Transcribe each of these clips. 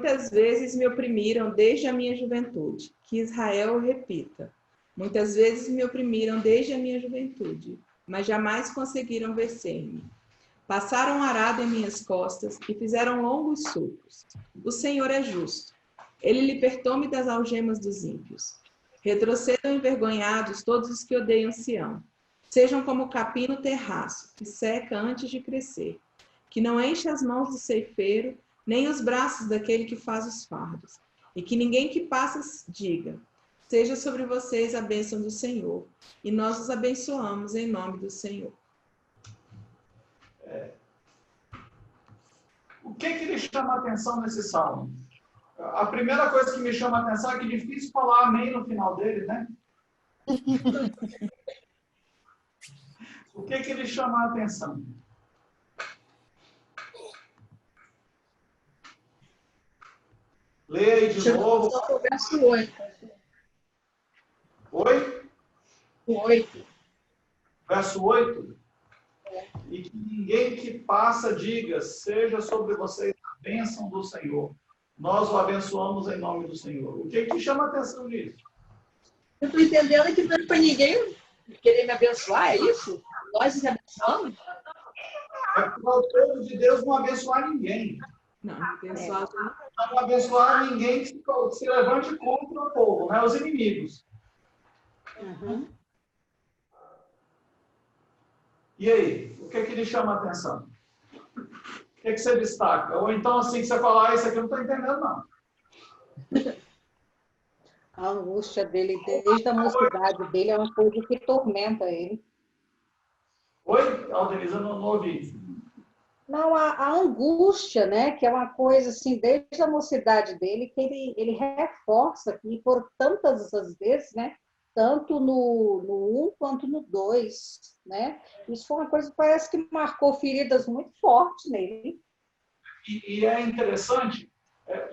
muitas vezes me oprimiram desde a minha juventude. Que Israel repita. Muitas vezes me oprimiram desde a minha juventude, mas jamais conseguiram vencer-me. Passaram arado em minhas costas e fizeram longos sulcos. O Senhor é justo. Ele libertou-me das algemas dos ímpios. Retrocedam envergonhados todos os que odeiam Sião. Sejam como o capim no terraço, que seca antes de crescer, que não enche as mãos do ceifeiro, nem os braços daquele que faz os fardos. E que ninguém que passa diga, seja sobre vocês a bênção do Senhor. E nós os abençoamos em nome do Senhor. O que lhe chama a atenção nesse salmo? A primeira coisa que me chama a atenção é que é difícil falar amém no final dele, né? O que lhe chama a atenção? Leia aí de novo. O verso 8. Oi? O 8. Verso 8. E que ninguém que passa diga, seja sobre vocês a bênção do Senhor. Nós o abençoamos em nome do Senhor. O que chama a atenção nisso? Eu estou entendendo que não é para ninguém querer me abençoar, é isso? Nós os abençoamos? É para o povo de Deus não abençoar ninguém. Não abençoar ninguém que se levante contra o povo, né? Os inimigos. Uhum. E aí? O que lhe chama a atenção? O que você destaca? Ou então, assim, que você fala, isso aqui eu não estou entendendo, não. A angústia dele, desde a mocidade dele, é uma coisa que tormenta ele. Oi? Aldenise, eu não ouvi. Não, a angústia, né, que é uma coisa assim, desde a mocidade dele, que ele reforça aqui por tantas as vezes, né, tanto no 1 quanto no 2, né, isso foi uma coisa que parece que marcou feridas muito fortes nele. E é interessante,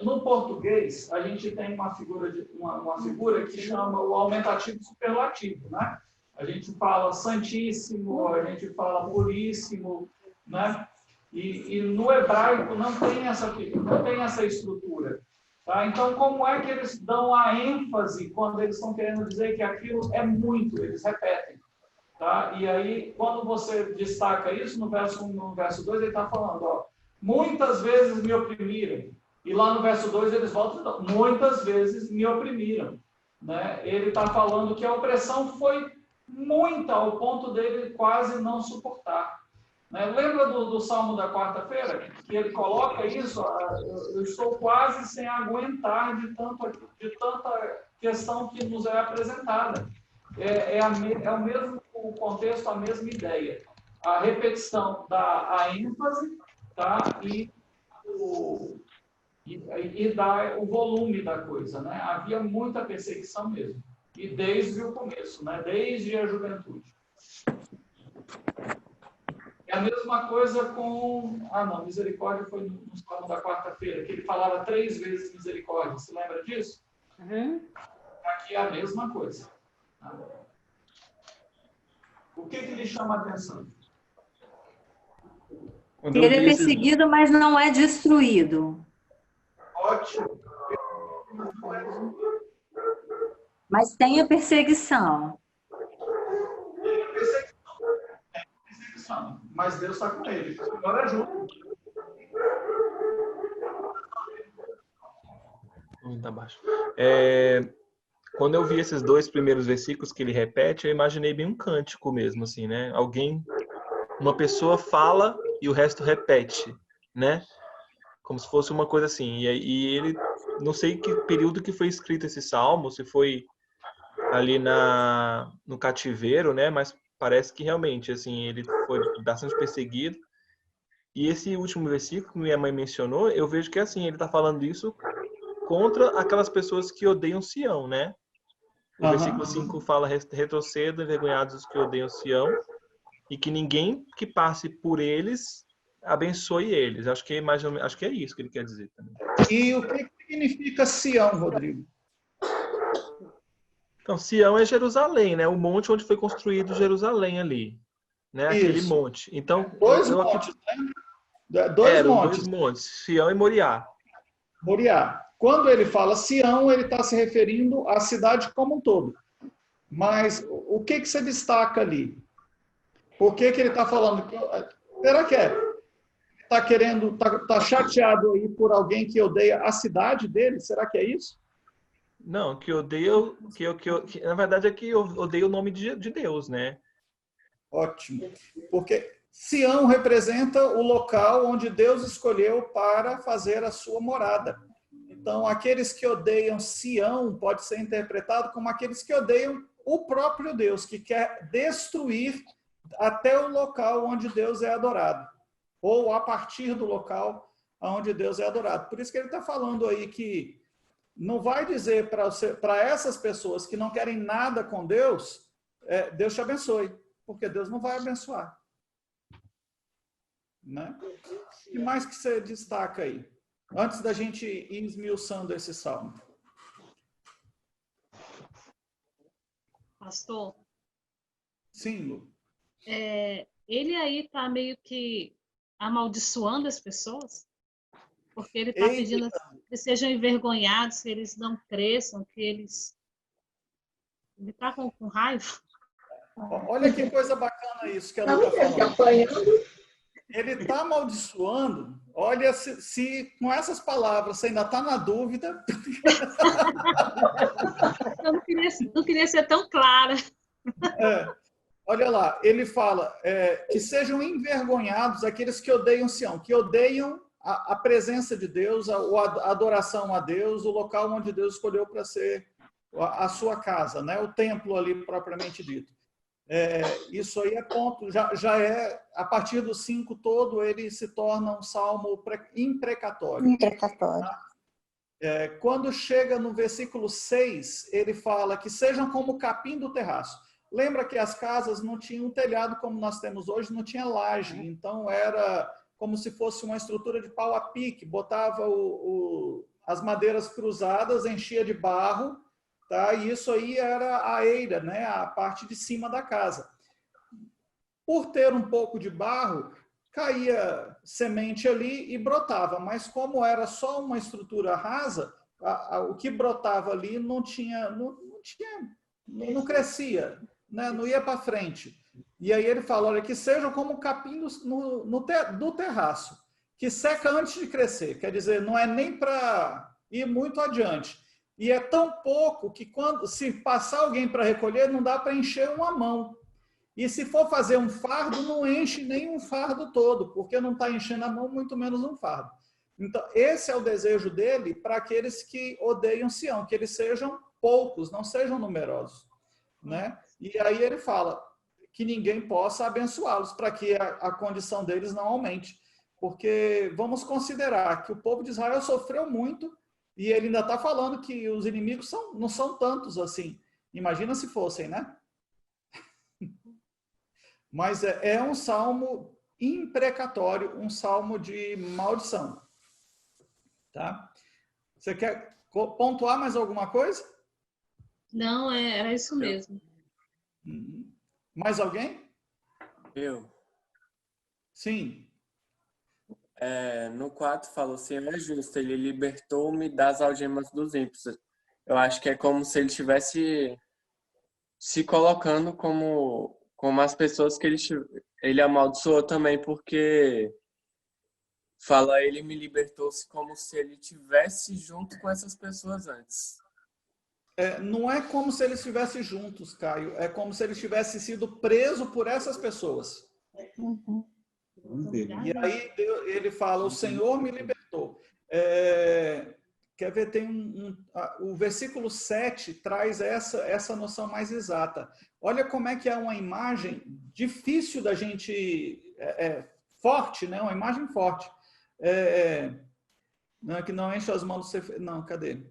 no português, a gente tem uma figura que chama o aumentativo superlativo, né? A gente fala santíssimo, a gente fala puríssimo, né? E no hebraico não tem essa estrutura. Tá? Então, como é que eles dão a ênfase quando eles estão querendo dizer que aquilo é muito? Eles repetem. Tá? E aí, quando você destaca isso, no verso 1 no verso 2, ele está falando, ó, muitas vezes me oprimiram. E lá no verso 2 eles voltam, muitas vezes me oprimiram. Né? Ele está falando que a opressão foi muita, ao ponto dele quase não suportar. Né? Lembra do Salmo da quarta-feira? Que ele coloca isso, eu estou quase sem aguentar de tanta questão que nos é apresentada. É o mesmo contexto, a mesma ideia. A repetição dá a ênfase, tá? e dá o volume da coisa. Né? Havia muita perseguição mesmo. E desde o começo, né? Desde a juventude. É a mesma coisa com... misericórdia foi no Salmo da quarta-feira, que ele falava 3 vezes misericórdia. Você lembra disso? Uhum. Aqui é a mesma coisa. O que lhe chama a atenção? Ele é perseguido, mas não é destruído. Ótimo. Mas tem a perseguição. Mas Deus está com ele. Agora é junto. Tá baixo. Quando eu vi esses 2 primeiros versículos que ele repete, eu imaginei bem um cântico mesmo, assim, né? Uma pessoa fala e o resto repete, né? Como se fosse uma coisa assim. E ele, não sei que período que foi escrito esse salmo, se foi ali no cativeiro, né? Mas parece que realmente, assim, ele foi bastante perseguido. E esse último versículo que minha mãe mencionou, eu vejo que, assim, ele está falando isso contra aquelas pessoas que odeiam Sião, né? O versículo 5 fala, retrocedam envergonhados os que odeiam Sião, e que ninguém que passe por eles abençoe eles. Acho que é isso que ele quer dizer também. E o que significa Sião, Rodrigo? Então, Sião é Jerusalém, né? O monte onde foi construído Jerusalém ali, né? Aquele monte. Então, Dois montes, né? Dois montes. 2 montes, Sião e Moriá. Moriá. Quando ele fala Sião, ele está se referindo à cidade como um todo. Mas o que você destaca ali? Por que ele está falando? Será que está querendo, tá chateado aí por alguém que odeia a cidade dele? Será que é isso? Não, que odeio, na verdade é que eu odeio o nome de Deus, né? Ótimo. Porque Sião representa o local onde Deus escolheu para fazer a sua morada. Então, aqueles que odeiam Sião pode ser interpretado como aqueles que odeiam o próprio Deus, que quer destruir até o local onde Deus é adorado, ou a partir do local onde Deus é adorado. Por isso que ele está falando aí que não vai dizer para essas pessoas que não querem nada com Deus, Deus te abençoe, porque Deus não vai abençoar. Né? O que mais que você destaca aí? Antes da gente ir esmiuçando esse salmo. Pastor? Sim, Lu. Ele aí está meio que amaldiçoando as pessoas? Porque ele está pedindo que eles sejam envergonhados, que eles não cresçam, que eles... Ele está com raiva? Olha que coisa bacana isso que a Lu está falando. Ele está amaldiçoando. Olha, se com essas palavras você ainda está na dúvida... Eu não queria ser tão clara. Olha lá, ele fala que sejam envergonhados aqueles que odeiam Sião, que odeiam a presença de Deus, a adoração a Deus, o local onde Deus escolheu para ser a sua casa, né? O templo ali propriamente dito. Isso aí é ponto, já é, a partir do 5 todo, ele se torna um salmo imprecatório. Imprecatório. Quando chega no versículo 6, ele fala que sejam como o capim do terraço. Lembra que as casas não tinham telhado como nós temos hoje, não tinha laje, então era como se fosse uma estrutura de pau a pique, botava as madeiras cruzadas, enchia de barro, tá? E isso aí era a eira, né? A parte de cima da casa. Por ter um pouco de barro, caía semente ali e brotava, mas como era só uma estrutura rasa, o que brotava ali não crescia, né? Não ia para frente. E aí ele fala, olha, que sejam como capim do terraço, que seca antes de crescer, quer dizer, não é nem para ir muito adiante. E é tão pouco que se passar alguém para recolher, não dá para encher uma mão. E se for fazer um fardo, não enche nem um fardo todo, porque não está enchendo a mão, muito menos um fardo. Então, esse é o desejo dele para aqueles que odeiam Sião, que eles sejam poucos, não sejam numerosos. Né? E aí ele fala que ninguém possa abençoá-los, para que a condição deles não aumente. Porque vamos considerar que o povo de Israel sofreu muito, e ele ainda está falando que os inimigos não são tantos assim. Imagina se fossem, né? Mas é um salmo imprecatório, um salmo de maldição. Tá? Você quer pontuar mais alguma coisa? Não, era isso mesmo. Mais alguém? Eu. Sim. No 4 falou, o Senhor é justo, ele libertou-me das algemas dos ímpios. Eu acho que é como se ele estivesse se colocando como as pessoas que ele amaldiçoou também, porque fala, ele me libertou-se como se ele estivesse junto com essas pessoas antes. Não é como se eles estivessem juntos, Caio. É como se ele tivesse sido preso por essas pessoas. Uhum. E aí ele fala, o Senhor me libertou. Quer ver, tem o versículo 7 traz essa noção mais exata. Olha como é que é uma imagem difícil da gente... forte, né? Uma imagem forte. Que não enche as mãos... Não, cadê?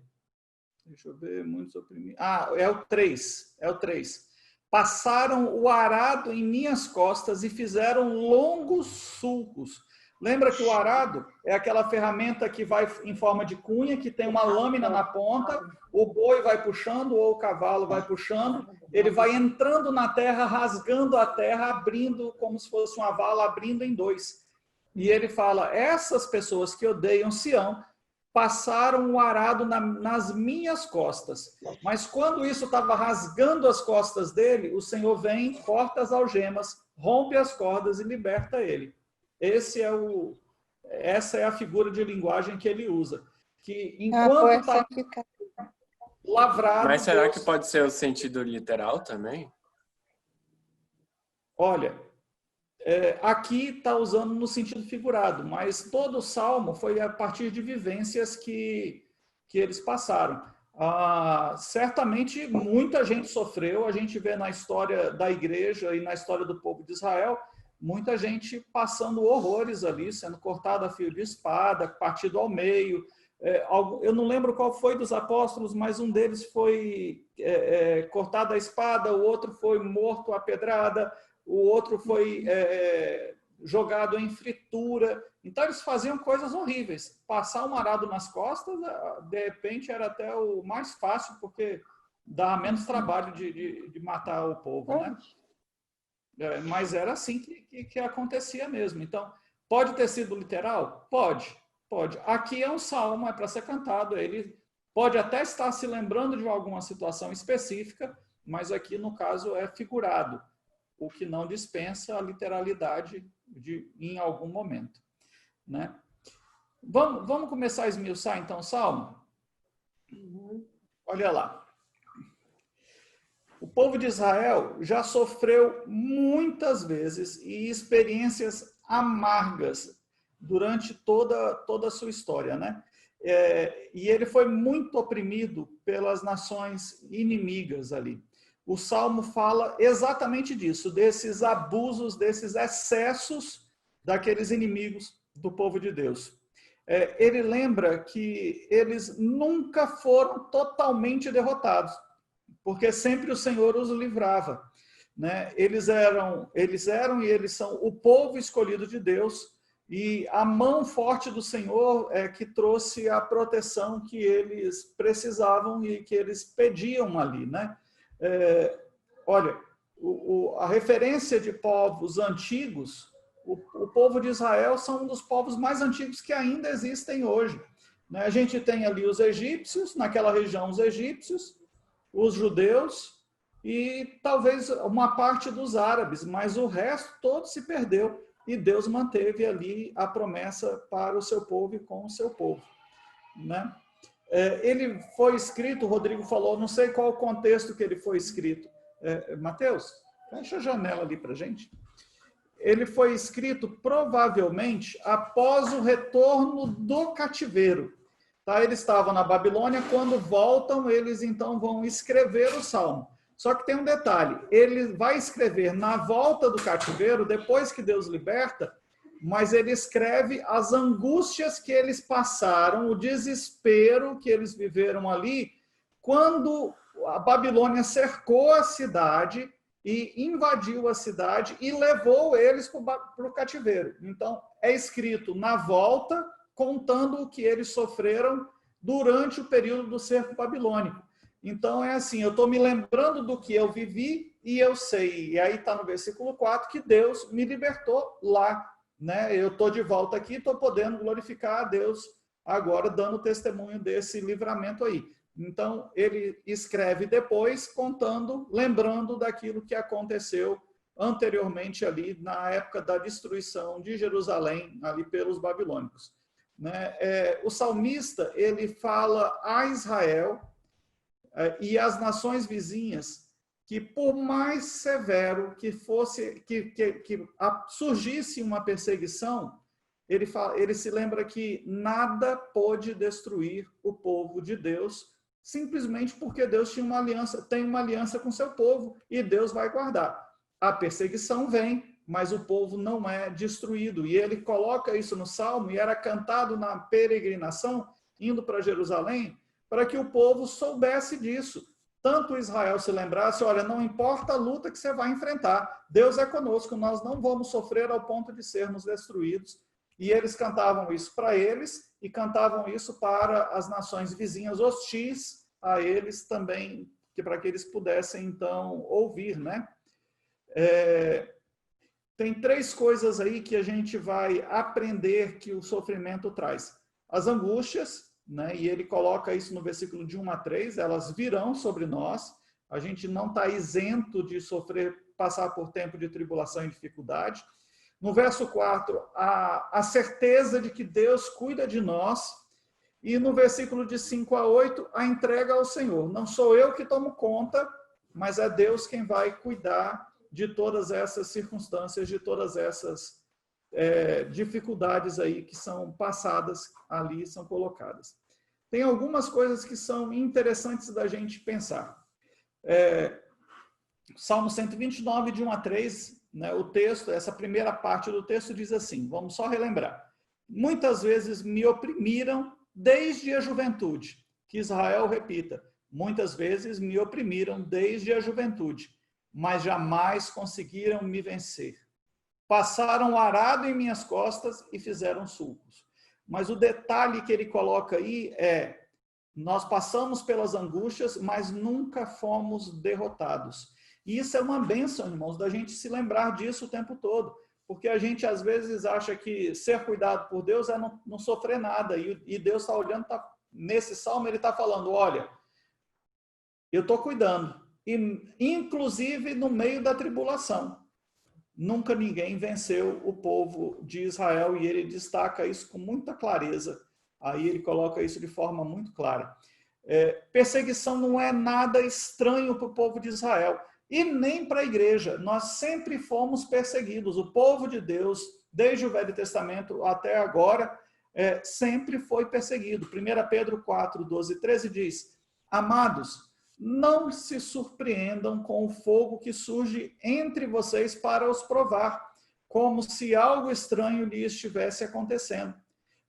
Deixa eu ver, muitos oprimidos. É o 3. É o 3. Passaram o arado em minhas costas e fizeram longos sulcos. Lembra que o arado é aquela ferramenta que vai em forma de cunha, que tem uma lâmina na ponta, o boi vai puxando ou o cavalo vai puxando, ele vai entrando na terra, rasgando a terra, abrindo como se fosse uma vala, abrindo em dois. E ele fala, essas pessoas que odeiam Sião passaram o arado nas minhas costas. Mas quando isso estava rasgando as costas dele, o Senhor vem, corta as algemas, rompe as cordas e liberta ele. Essa é a figura de linguagem que ele usa. Que enquanto está lavrado... Mas será Deus... que pode ser o sentido literal também? Olha, aqui está usando no sentido figurado, mas todo o Salmo foi a partir de vivências que eles passaram. Certamente muita gente sofreu, a gente vê na história da igreja e na história do povo de Israel, muita gente passando horrores ali, sendo cortada a fio de espada, partido ao meio. Eu não lembro qual foi dos apóstolos, mas um deles foi cortado a espada, o outro foi morto à pedrada, o outro foi jogado em fritura. Então, eles faziam coisas horríveis. Passar um arado nas costas, de repente, era até o mais fácil, porque dá menos trabalho de matar o povo, né? Mas era assim que acontecia mesmo. Então, pode ter sido literal? Pode. Aqui é um salmo, é para ser cantado. Ele pode até estar se lembrando de alguma situação específica, mas aqui, no caso, é figurado, o que não dispensa a literalidade em algum momento, né? Vamos começar a esmiuçar, então, o Salmo? Olha lá. O povo de Israel já sofreu muitas vezes e experiências amargas durante toda a sua história, né? E ele foi muito oprimido pelas nações inimigas ali. O Salmo fala exatamente disso, desses abusos, desses excessos daqueles inimigos do povo de Deus. Ele lembra que eles nunca foram totalmente derrotados, porque sempre o Senhor os livrava, né? Eles eram e eles são o povo escolhido de Deus, e a mão forte do Senhor é que trouxe a proteção que eles precisavam e que eles pediam ali, né? Olha, a referência de povos antigos, o povo de Israel são um dos povos mais antigos que ainda existem hoje, né? A gente tem ali os egípcios, naquela região os egípcios, os judeus e talvez uma parte dos árabes, mas o resto todo se perdeu e Deus manteve ali a promessa para o seu povo e com o seu povo, né? Ele foi escrito, o Rodrigo falou, não sei qual o contexto que ele foi escrito. Mateus, fecha a janela ali para a gente. Ele foi escrito provavelmente após o retorno do cativeiro. Tá? Eles estavam na Babilônia, quando voltam, eles então vão escrever o Salmo. Só que tem um detalhe, ele vai escrever na volta do cativeiro, depois que Deus liberta, mas ele escreve as angústias que eles passaram, o desespero que eles viveram ali, quando a Babilônia cercou a cidade e invadiu a cidade e levou eles para o cativeiro. Então, é escrito na volta, contando o que eles sofreram durante o período do cerco babilônico. Então, é assim, eu estou me lembrando do que eu vivi e eu sei, e aí está no versículo 4, que Deus me libertou lá, né? Eu estou de volta aqui, estou podendo glorificar a Deus agora, dando testemunho desse livramento aí. Então, ele escreve depois, contando, lembrando daquilo que aconteceu anteriormente ali, na época da destruição de Jerusalém, ali pelos babilônicos, né? O salmista, ele fala a Israel e as nações vizinhas que, por mais severo que fosse, que surgisse uma perseguição, ele se lembra que nada pôde destruir o povo de Deus, simplesmente porque Deus tem uma aliança com seu povo e Deus vai guardar. A perseguição vem, mas o povo não é destruído. E ele coloca isso no Salmo, e era cantado na peregrinação, indo para Jerusalém, para que o povo soubesse disso. Tanto Israel se lembrasse, olha, não importa a luta que você vai enfrentar, Deus é conosco, nós não vamos sofrer ao ponto de sermos destruídos. E eles cantavam isso para eles e cantavam isso para as nações vizinhas hostis a eles também, para que eles pudessem, então, ouvir, né? Tem 3 coisas aí que a gente vai aprender que o sofrimento traz. As angústias, né? E ele coloca isso no versículo de 1 a 3, elas virão sobre nós, a gente não está isento de sofrer, passar por tempo de tribulação e dificuldade. No verso 4, a certeza de que Deus cuida de nós. E no versículo de 5 a 8, a entrega ao Senhor. Não sou eu que tomo conta, mas é Deus quem vai cuidar de todas essas circunstâncias, de todas essas dificuldades aí que são passadas ali, são colocadas. Tem algumas coisas que são interessantes da gente pensar. Salmo 129, de 1 a 3, né, o texto, essa primeira parte do texto diz assim, vamos só relembrar. Muitas vezes me oprimiram desde a juventude. Que Israel repita, muitas vezes me oprimiram desde a juventude, mas jamais conseguiram me vencer. Passaram o arado em minhas costas e fizeram sulcos. Mas o detalhe que ele coloca aí é, nós passamos pelas angústias, mas nunca fomos derrotados. E isso é uma bênção, irmãos, da gente se lembrar disso o tempo todo. Porque a gente, às vezes, acha que ser cuidado por Deus é não sofrer nada. E Deus está olhando, nesse salmo, ele está falando, olha, eu estou cuidando. E, inclusive, no meio da tribulação. Nunca ninguém venceu o povo de Israel. E ele destaca isso com muita clareza. Aí ele coloca isso de forma muito clara. Perseguição não é nada estranho para o povo de Israel. E nem para a igreja. Nós sempre fomos perseguidos. O povo de Deus, desde o Velho Testamento até agora, sempre foi perseguido. 1 Pedro 4, 12 e 13 diz, amados, não se surpreendam com o fogo que surge entre vocês para os provar, como se algo estranho lhe estivesse acontecendo.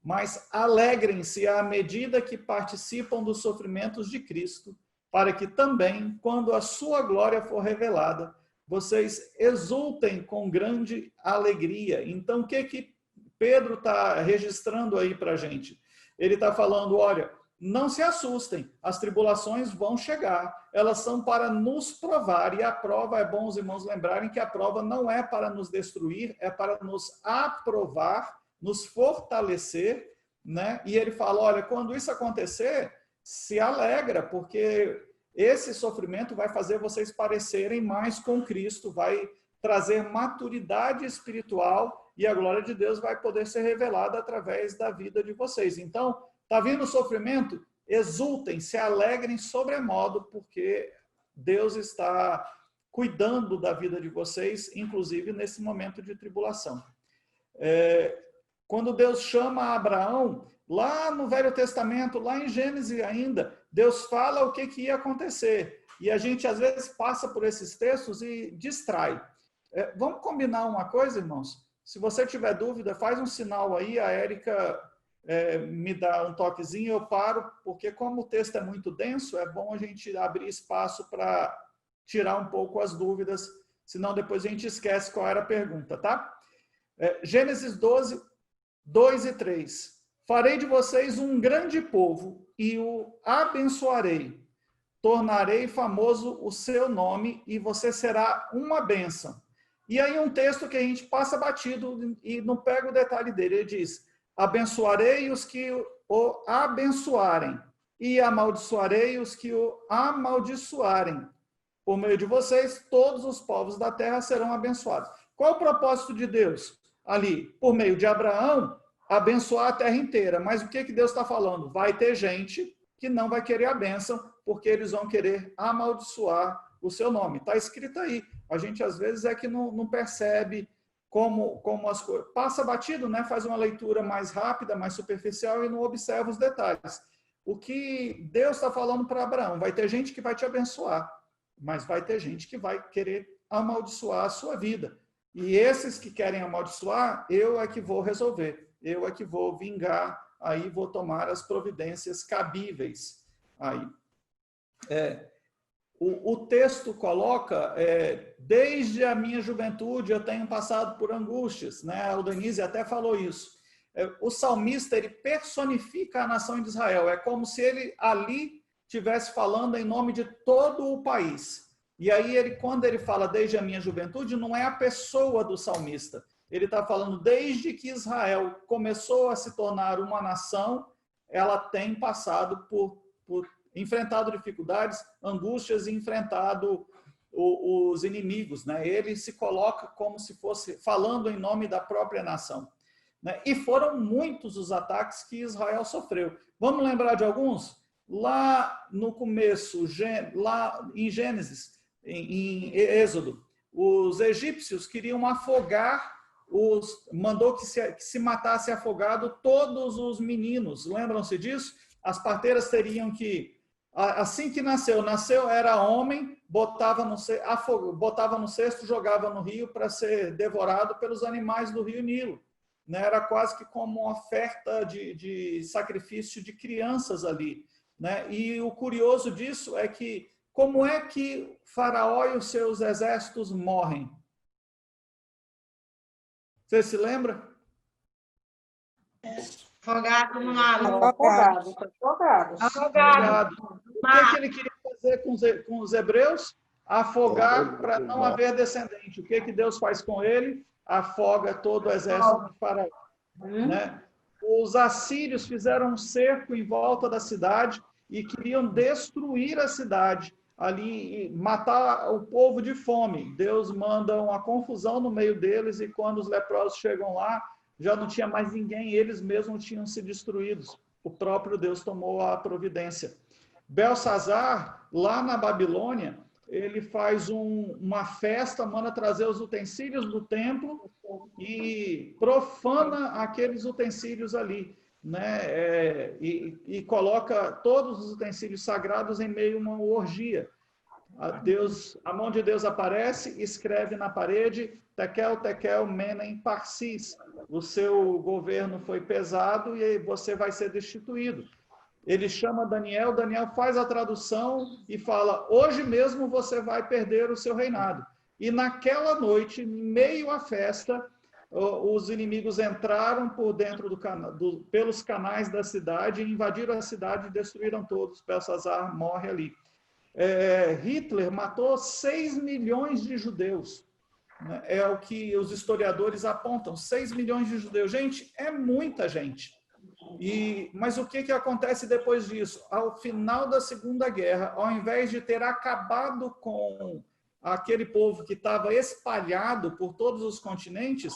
Mas alegrem-se à medida que participam dos sofrimentos de Cristo, para que também, quando a sua glória for revelada, vocês exultem com grande alegria. Então, o que Pedro está registrando aí para a gente? Ele está falando, olha, não se assustem, as tribulações vão chegar, elas são para nos provar, e a prova, é bom os irmãos lembrarem que a prova não é para nos destruir, é para nos aprovar, nos fortalecer, né? E ele fala, olha, quando isso acontecer, se alegra, porque esse sofrimento vai fazer vocês parecerem mais com Cristo, vai trazer maturidade espiritual e a glória de Deus vai poder ser revelada através da vida de vocês. Então, está vindo o sofrimento? Exultem, se alegrem sobremodo, porque Deus está cuidando da vida de vocês, inclusive nesse momento de tribulação. Quando Deus chama Abraão, lá no Velho Testamento, lá em Gênesis ainda, Deus fala o que ia acontecer. E a gente, às vezes, passa por esses textos e distrai. Vamos combinar uma coisa, irmãos? Se você tiver dúvida, faz um sinal aí, a Érica me dá um toquezinho, eu paro, porque como o texto é muito denso, é bom a gente abrir espaço para tirar um pouco as dúvidas, senão depois a gente esquece qual era a pergunta, tá? Gênesis 12, 2 e 3. Farei de vocês um grande povo e o abençoarei. Tornarei famoso o seu nome e você será uma bênção. E aí um texto que a gente passa batido e não pega o detalhe dele. Ele diz, abençoarei os que o abençoarem e amaldiçoarei os que o amaldiçoarem. Por meio de vocês, todos os povos da terra serão abençoados. Qual o propósito de Deus? Ali, por meio de Abraão, abençoar a terra inteira. Mas o que Deus está falando? Vai ter gente que não vai querer a bênção, porque eles vão querer amaldiçoar o seu nome. Está escrito aí. A gente, às vezes, é que não percebe como as coisas... Passa batido, né? Faz uma leitura mais rápida, mais superficial e não observa os detalhes. O que Deus está falando para Abraão? Vai ter gente que vai te abençoar, mas vai ter gente que vai querer amaldiçoar a sua vida. E esses que querem amaldiçoar, eu é que vou resolver. Eu é que vou vingar, aí vou tomar as providências cabíveis. Aí. O texto coloca, desde a minha juventude eu tenho passado por angústias, né? O Denise até falou isso. O salmista, ele personifica a nação de Israel, é como se ele ali estivesse falando em nome de todo o país. E aí, quando ele fala desde a minha juventude, não é a pessoa do salmista. Ele está falando desde que Israel começou a se tornar uma nação, ela tem passado por enfrentado dificuldades, angústias e enfrentado os inimigos, né? Ele se coloca como se fosse falando em nome da própria nação, né? E foram muitos os ataques que Israel sofreu. Vamos lembrar de alguns? Lá no começo, lá em Gênesis, em Êxodo, os egípcios queriam afogar mandou que se matasse afogado todos os meninos. Lembram-se disso? As parteiras teriam que, assim que nasceu, era homem, botava no cesto, jogava no rio para ser devorado pelos animais do rio Nilo. Né? Era quase que como uma oferta de sacrifício de crianças ali. Né? E o curioso disso é que, como é que Faraó e os seus exércitos morrem? Você se lembra? Afogado no mar. Afogado. O que ele queria fazer com os hebreus? Afogar para não haver descendente. O que Deus faz com ele? Afoga todo o exército de Faraó. Né? Os assírios fizeram um cerco em volta da cidade e queriam destruir a cidade, ali, matar o povo de fome. Deus manda uma confusão no meio deles e quando os leprosos chegam lá, já não tinha mais ninguém, eles mesmos tinham se destruídos. O próprio Deus tomou a providência. Belsazar, lá na Babilônia, ele faz uma festa, manda trazer os utensílios do templo e profana aqueles utensílios ali, né? E coloca todos os utensílios sagrados em meio a uma orgia. A mão de Deus aparece, escreve na parede, Tekel, Tekel, Menem, Parsis. O seu governo foi pesado e você vai ser destituído. Ele chama Daniel faz a tradução e fala, hoje mesmo você vai perder o seu reinado. E naquela noite, em meio à festa, os inimigos entraram por dentro pelos canais da cidade, invadiram a cidade e destruíram todos. Belsazar morre ali. Hitler matou 6 milhões de judeus. É o que os historiadores apontam, 6 milhões de judeus. Gente, é muita gente. Mas o que acontece depois disso? Ao final da Segunda Guerra, ao invés de ter acabado com aquele povo que estava espalhado por todos os continentes,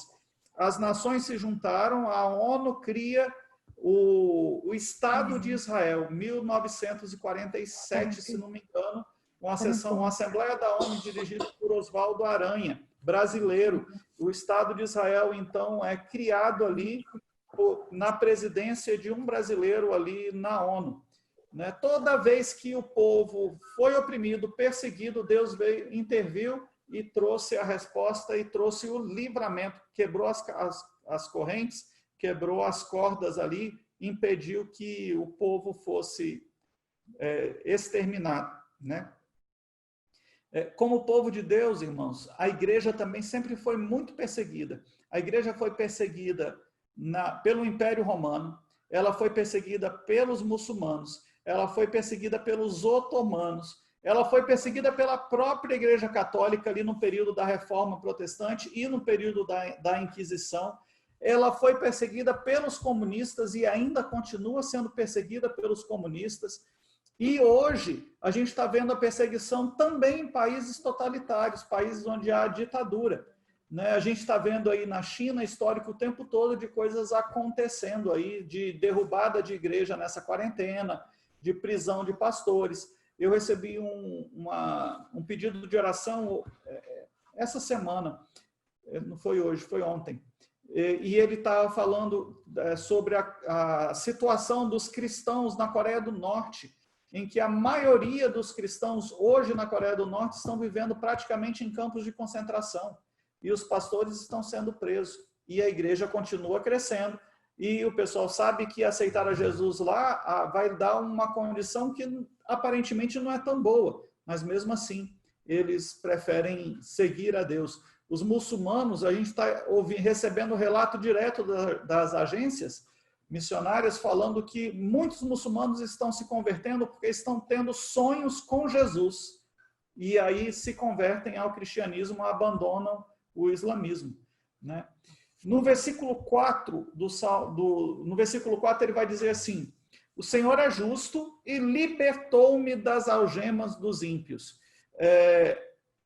as nações se juntaram, a ONU cria o Estado de Israel, 1947, se não me engano, uma Assembleia da ONU dirigida por Oswaldo Aranha, brasileiro. O Estado de Israel, então, é criado ali na presidência de um brasileiro ali na ONU. Né? Toda vez que o povo foi oprimido, perseguido, Deus veio, interviu e trouxe a resposta e trouxe o livramento, quebrou as correntes, quebrou as cordas ali, impediu que o povo fosse exterminado. Né? Como povo de Deus, irmãos, a igreja também sempre foi muito perseguida. A igreja foi perseguida pelo Império Romano, ela foi perseguida pelos muçulmanos, ela foi perseguida pelos otomanos, ela foi perseguida pela própria Igreja Católica ali no período da Reforma Protestante e no período da Inquisição. Ela foi perseguida pelos comunistas e ainda continua sendo perseguida pelos comunistas. E hoje a gente está vendo a perseguição também em países totalitários, países onde há ditadura. Né? A gente está vendo aí na China histórico o tempo todo de coisas acontecendo aí, de derrubada de igreja nessa quarentena, de prisão de pastores. Eu recebi um pedido de oração essa semana, não foi hoje, foi ontem. E ele estava falando sobre a situação dos cristãos na Coreia do Norte, em que a maioria dos cristãos hoje na Coreia do Norte estão vivendo praticamente em campos de concentração. E os pastores estão sendo presos. E a igreja continua crescendo. E o pessoal sabe que aceitar a Jesus lá vai dar uma condição que aparentemente não é tão boa. Mas mesmo assim, eles preferem seguir a Deus. Os muçulmanos, a gente está recebendo relato direto das agências missionárias falando que muitos muçulmanos estão se convertendo porque estão tendo sonhos com Jesus. E aí se convertem ao cristianismo, abandonam o islamismo. Né? No versículo 4 no versículo 4 ele vai dizer assim: O Senhor é justo e libertou-me das algemas dos ímpios.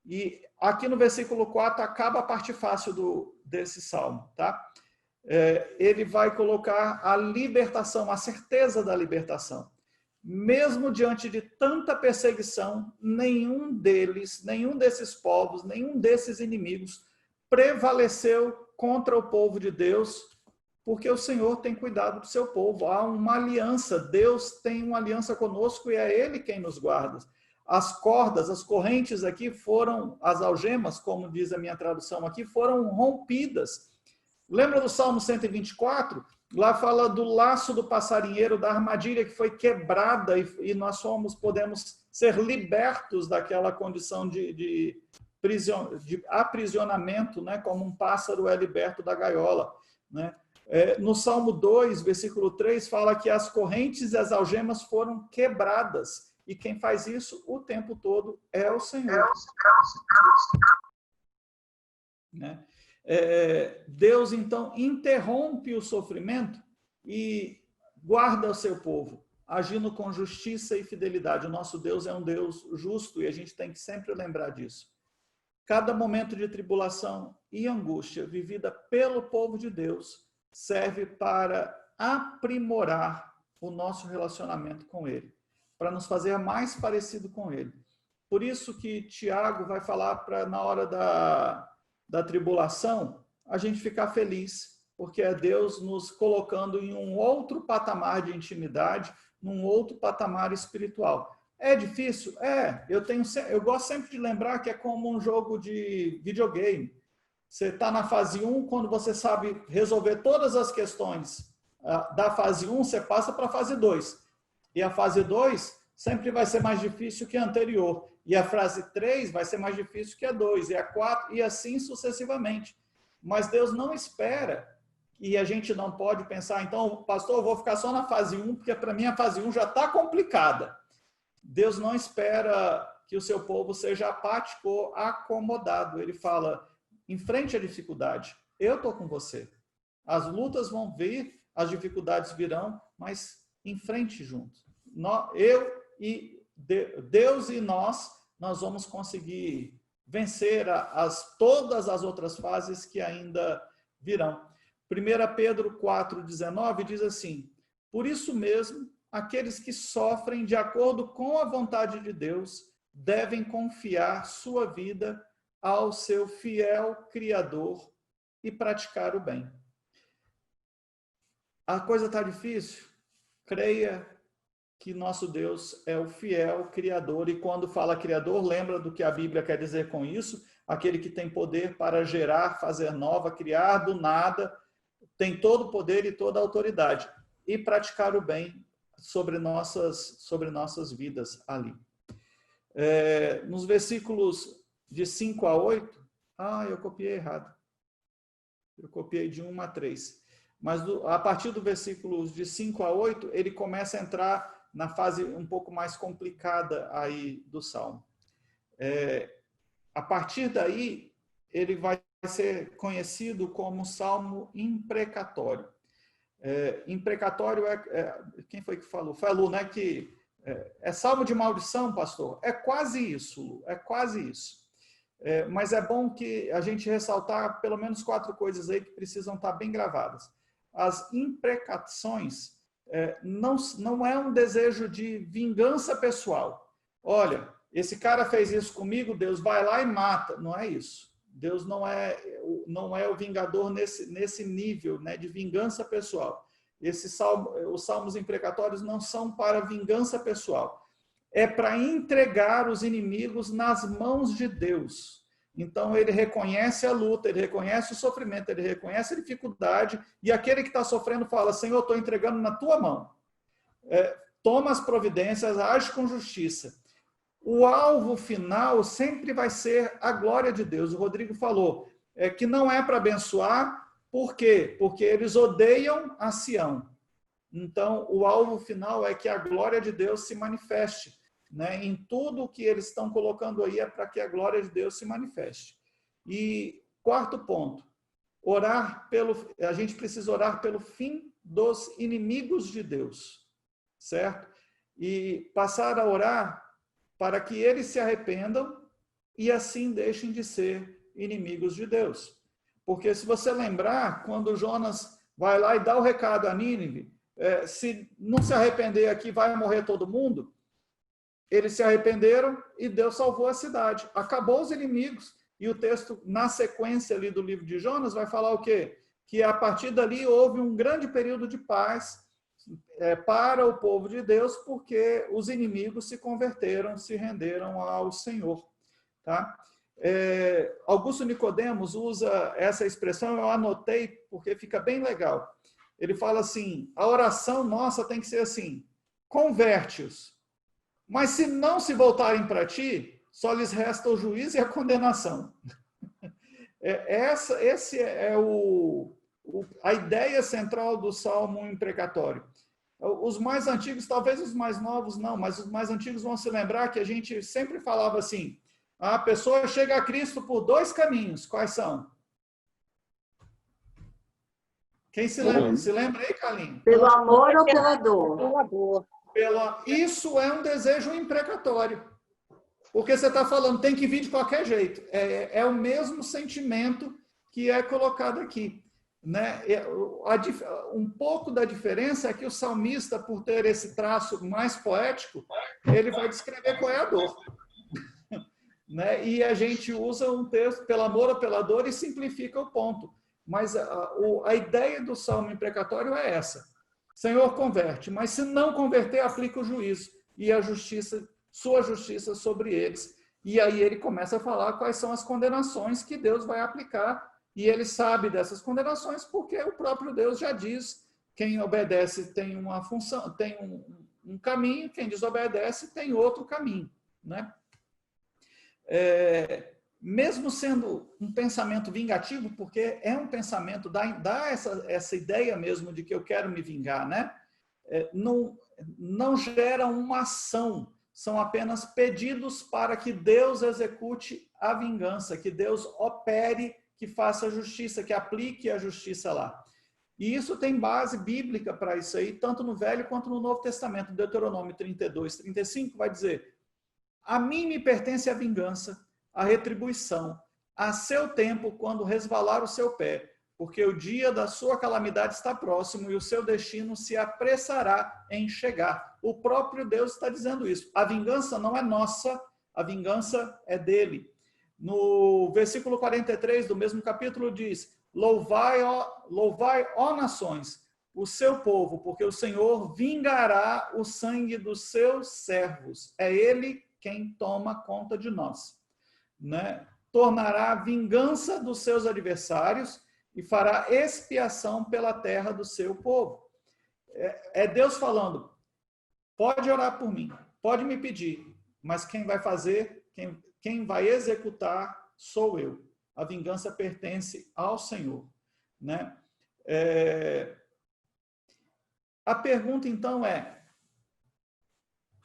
E aqui no versículo 4 acaba a parte fácil desse salmo, tá? Ele vai colocar a libertação, a certeza da libertação. Mesmo diante de tanta perseguição, nenhum desses povos, nenhum desses inimigos prevaleceu contra o povo de Deus, porque o Senhor tem cuidado do seu povo. Há uma aliança, Deus tem uma aliança conosco e é Ele quem nos guarda. As cordas, as correntes aqui foram, as algemas, como diz a minha tradução aqui, foram rompidas. Lembra do Salmo 124? Lá fala do laço do passarinheiro, da armadilha que foi quebrada e nós podemos ser libertos daquela condição de aprisionamento, né? Como um pássaro é liberto da gaiola, né? No Salmo 2, versículo 3, fala que as correntes e as algemas foram quebradas. E quem faz isso o tempo todo é o Senhor. Né? Deus, então, interrompe o sofrimento e guarda o seu povo, agindo com justiça e fidelidade. O nosso Deus é um Deus justo e a gente tem que sempre lembrar disso. Cada momento de tribulação e angústia vivida pelo povo de Deus serve para aprimorar o nosso relacionamento com Ele, para nos fazer mais parecido com Ele. Por isso que Tiago vai falar para, na hora da tribulação, a gente ficar feliz, porque é Deus nos colocando em um outro patamar de intimidade, num outro patamar espiritual. É difícil? Eu gosto sempre de lembrar que é como um jogo de videogame. Você está na fase 1, quando você sabe resolver todas as questões da fase 1, você passa para a fase 2. E a fase 2 sempre vai ser mais difícil que a anterior. E a fase 3 vai ser mais difícil que a 2. E a 4, e assim sucessivamente. Mas Deus não espera, e a gente não pode pensar, então, pastor, eu vou ficar só na fase 1, porque para mim a fase 1 já está complicada. Deus não espera que o seu povo seja apático ou acomodado. Ele fala, enfrente a dificuldade, eu estou com você. As lutas vão vir, as dificuldades virão, mas enfrente juntos. Deus e nós vamos conseguir vencer todas as outras fases que ainda virão. 1 Pedro 4,19 diz assim, por isso mesmo, aqueles que sofrem de acordo com a vontade de Deus devem confiar sua vida ao seu fiel Criador e praticar o bem. A coisa está difícil? Creia que nosso Deus é o fiel Criador, e quando fala Criador, lembra do que a Bíblia quer dizer com isso? Aquele que tem poder para gerar, fazer nova, criar do nada, tem todo o poder e toda a autoridade, e praticar o bem sobre nossas vidas ali. Nos versículos de 5 a 8, eu copiei errado. Eu copiei de 1 a 3. Mas a partir do versículo de 5 a 8, ele começa a entrar na fase um pouco mais complicada aí do Salmo. A partir daí, ele vai ser conhecido como Salmo imprecatório. Imprecatório quem foi que falou? Falou, né, que é salmo de maldição, pastor? É quase isso, Lu, é quase isso. Mas é bom que a gente ressaltar pelo menos 4 coisas aí que precisam estar bem gravadas. As imprecações não é um desejo de vingança pessoal. Olha, esse cara fez isso comigo, Deus vai lá e mata. Não é isso. Deus não é o vingador nesse nível, né, de vingança pessoal. Os salmos imprecatórios não são para vingança pessoal. É para entregar os inimigos nas mãos de Deus. Então, ele reconhece a luta, ele reconhece o sofrimento, ele reconhece a dificuldade, e aquele que está sofrendo fala, Senhor, eu estou entregando na tua mão. Toma as providências, age com justiça. O alvo final sempre vai ser a glória de Deus. O Rodrigo falou que não é para abençoar, por quê? Porque eles odeiam a Sião. Então, o alvo final é que a glória de Deus se manifeste. Né? Em tudo que eles estão colocando aí é para que a glória de Deus se manifeste. E 4º ponto, a gente precisa orar pelo fim dos inimigos de Deus. certo? E passar a orar para que eles se arrependam e assim deixem de ser inimigos de Deus. Porque se você lembrar, quando Jonas vai lá e dá o recado a Nínive, se não se arrepender aqui vai morrer todo mundo, eles se arrependeram e Deus salvou a cidade. Acabou os inimigos. E o texto, na sequência ali do livro de Jonas, vai falar o quê? Que a partir dali houve um grande período de paz para o povo de Deus, porque os inimigos se converteram, se renderam ao Senhor. Tá? Augusto Nicodemos usa essa expressão, eu anotei porque fica bem legal. Ele fala assim, a oração nossa tem que ser assim, converte-os. Mas se não se voltarem para ti, só lhes resta o juízo e a condenação. Esse é a ideia central do Salmo imprecatório. Os mais antigos, talvez os mais novos não, mas os mais antigos vão se lembrar que a gente sempre falava assim, a pessoa chega a Cristo por 2 caminhos. Quais são? Quem se lembra? Se lembra aí, Carlinhos? Pelo amor ou pela dor? Pela dor. Isso é um desejo imprecatório. Porque você está falando, tem que vir de qualquer jeito. É o mesmo sentimento que é colocado aqui. Né? Um pouco da diferença é que o salmista, por ter esse traço mais poético, ele vai descrever qual é a dor. Né? E a gente usa um texto, pelo amor ou pela dor, e simplifica o ponto. Mas a ideia do salmo imprecatório é essa. Senhor, converte, mas se não converter, aplica o juízo e a justiça, sua justiça sobre eles. E aí ele começa a falar quais são as condenações que Deus vai aplicar. E ele sabe dessas condenações porque o próprio Deus já diz, quem obedece tem uma função, tem um caminho, quem desobedece tem outro caminho. Né? Mesmo sendo um pensamento vingativo, porque é um pensamento, dá essa ideia mesmo de que eu quero me vingar, né? Não gera uma ação, são apenas pedidos para que Deus execute a vingança, que Deus opere, que faça a justiça, que aplique a justiça lá. E isso tem base bíblica para isso aí, tanto no Velho quanto no Novo Testamento. Deuteronômio 32, 35 vai dizer, a mim me pertence a vingança, a retribuição, a seu tempo, quando resvalar o seu pé, porque o dia da sua calamidade está próximo e o seu destino se apressará em chegar. O próprio Deus está dizendo isso. A vingança não é nossa, a vingança é dele. No versículo 43 do mesmo capítulo diz, louvai, ó nações, o seu povo, porque o Senhor vingará o sangue dos seus servos. É ele quem toma conta de nós. Né? Tornará a vingança dos seus adversários e fará expiação pela terra do seu povo. É Deus falando, pode orar por mim, pode me pedir, mas quem vai fazer, quem vai executar sou eu. A vingança pertence ao Senhor. Né? A pergunta então é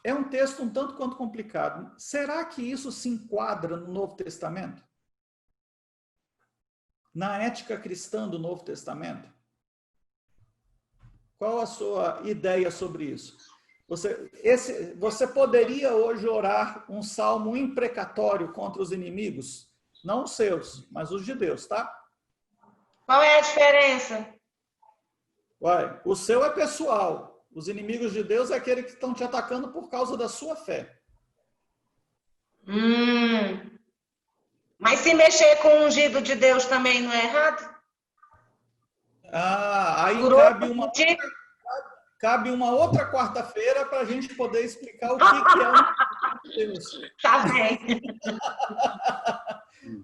um texto um tanto quanto complicado. Será que isso se enquadra no Novo Testamento? Na ética cristã do Novo Testamento? Qual a sua ideia sobre isso? Você poderia hoje orar um salmo imprecatório contra os inimigos? Não os seus, mas os de Deus, tá? Qual é a diferença? O seu é pessoal. Os inimigos de Deus é aqueles que estão te atacando por causa da sua fé. Mas se mexer com o ungido de Deus também não é errado? Aí cabe uma outra quarta-feira para a gente poder explicar o que é o ungido de Deus. Tá bem.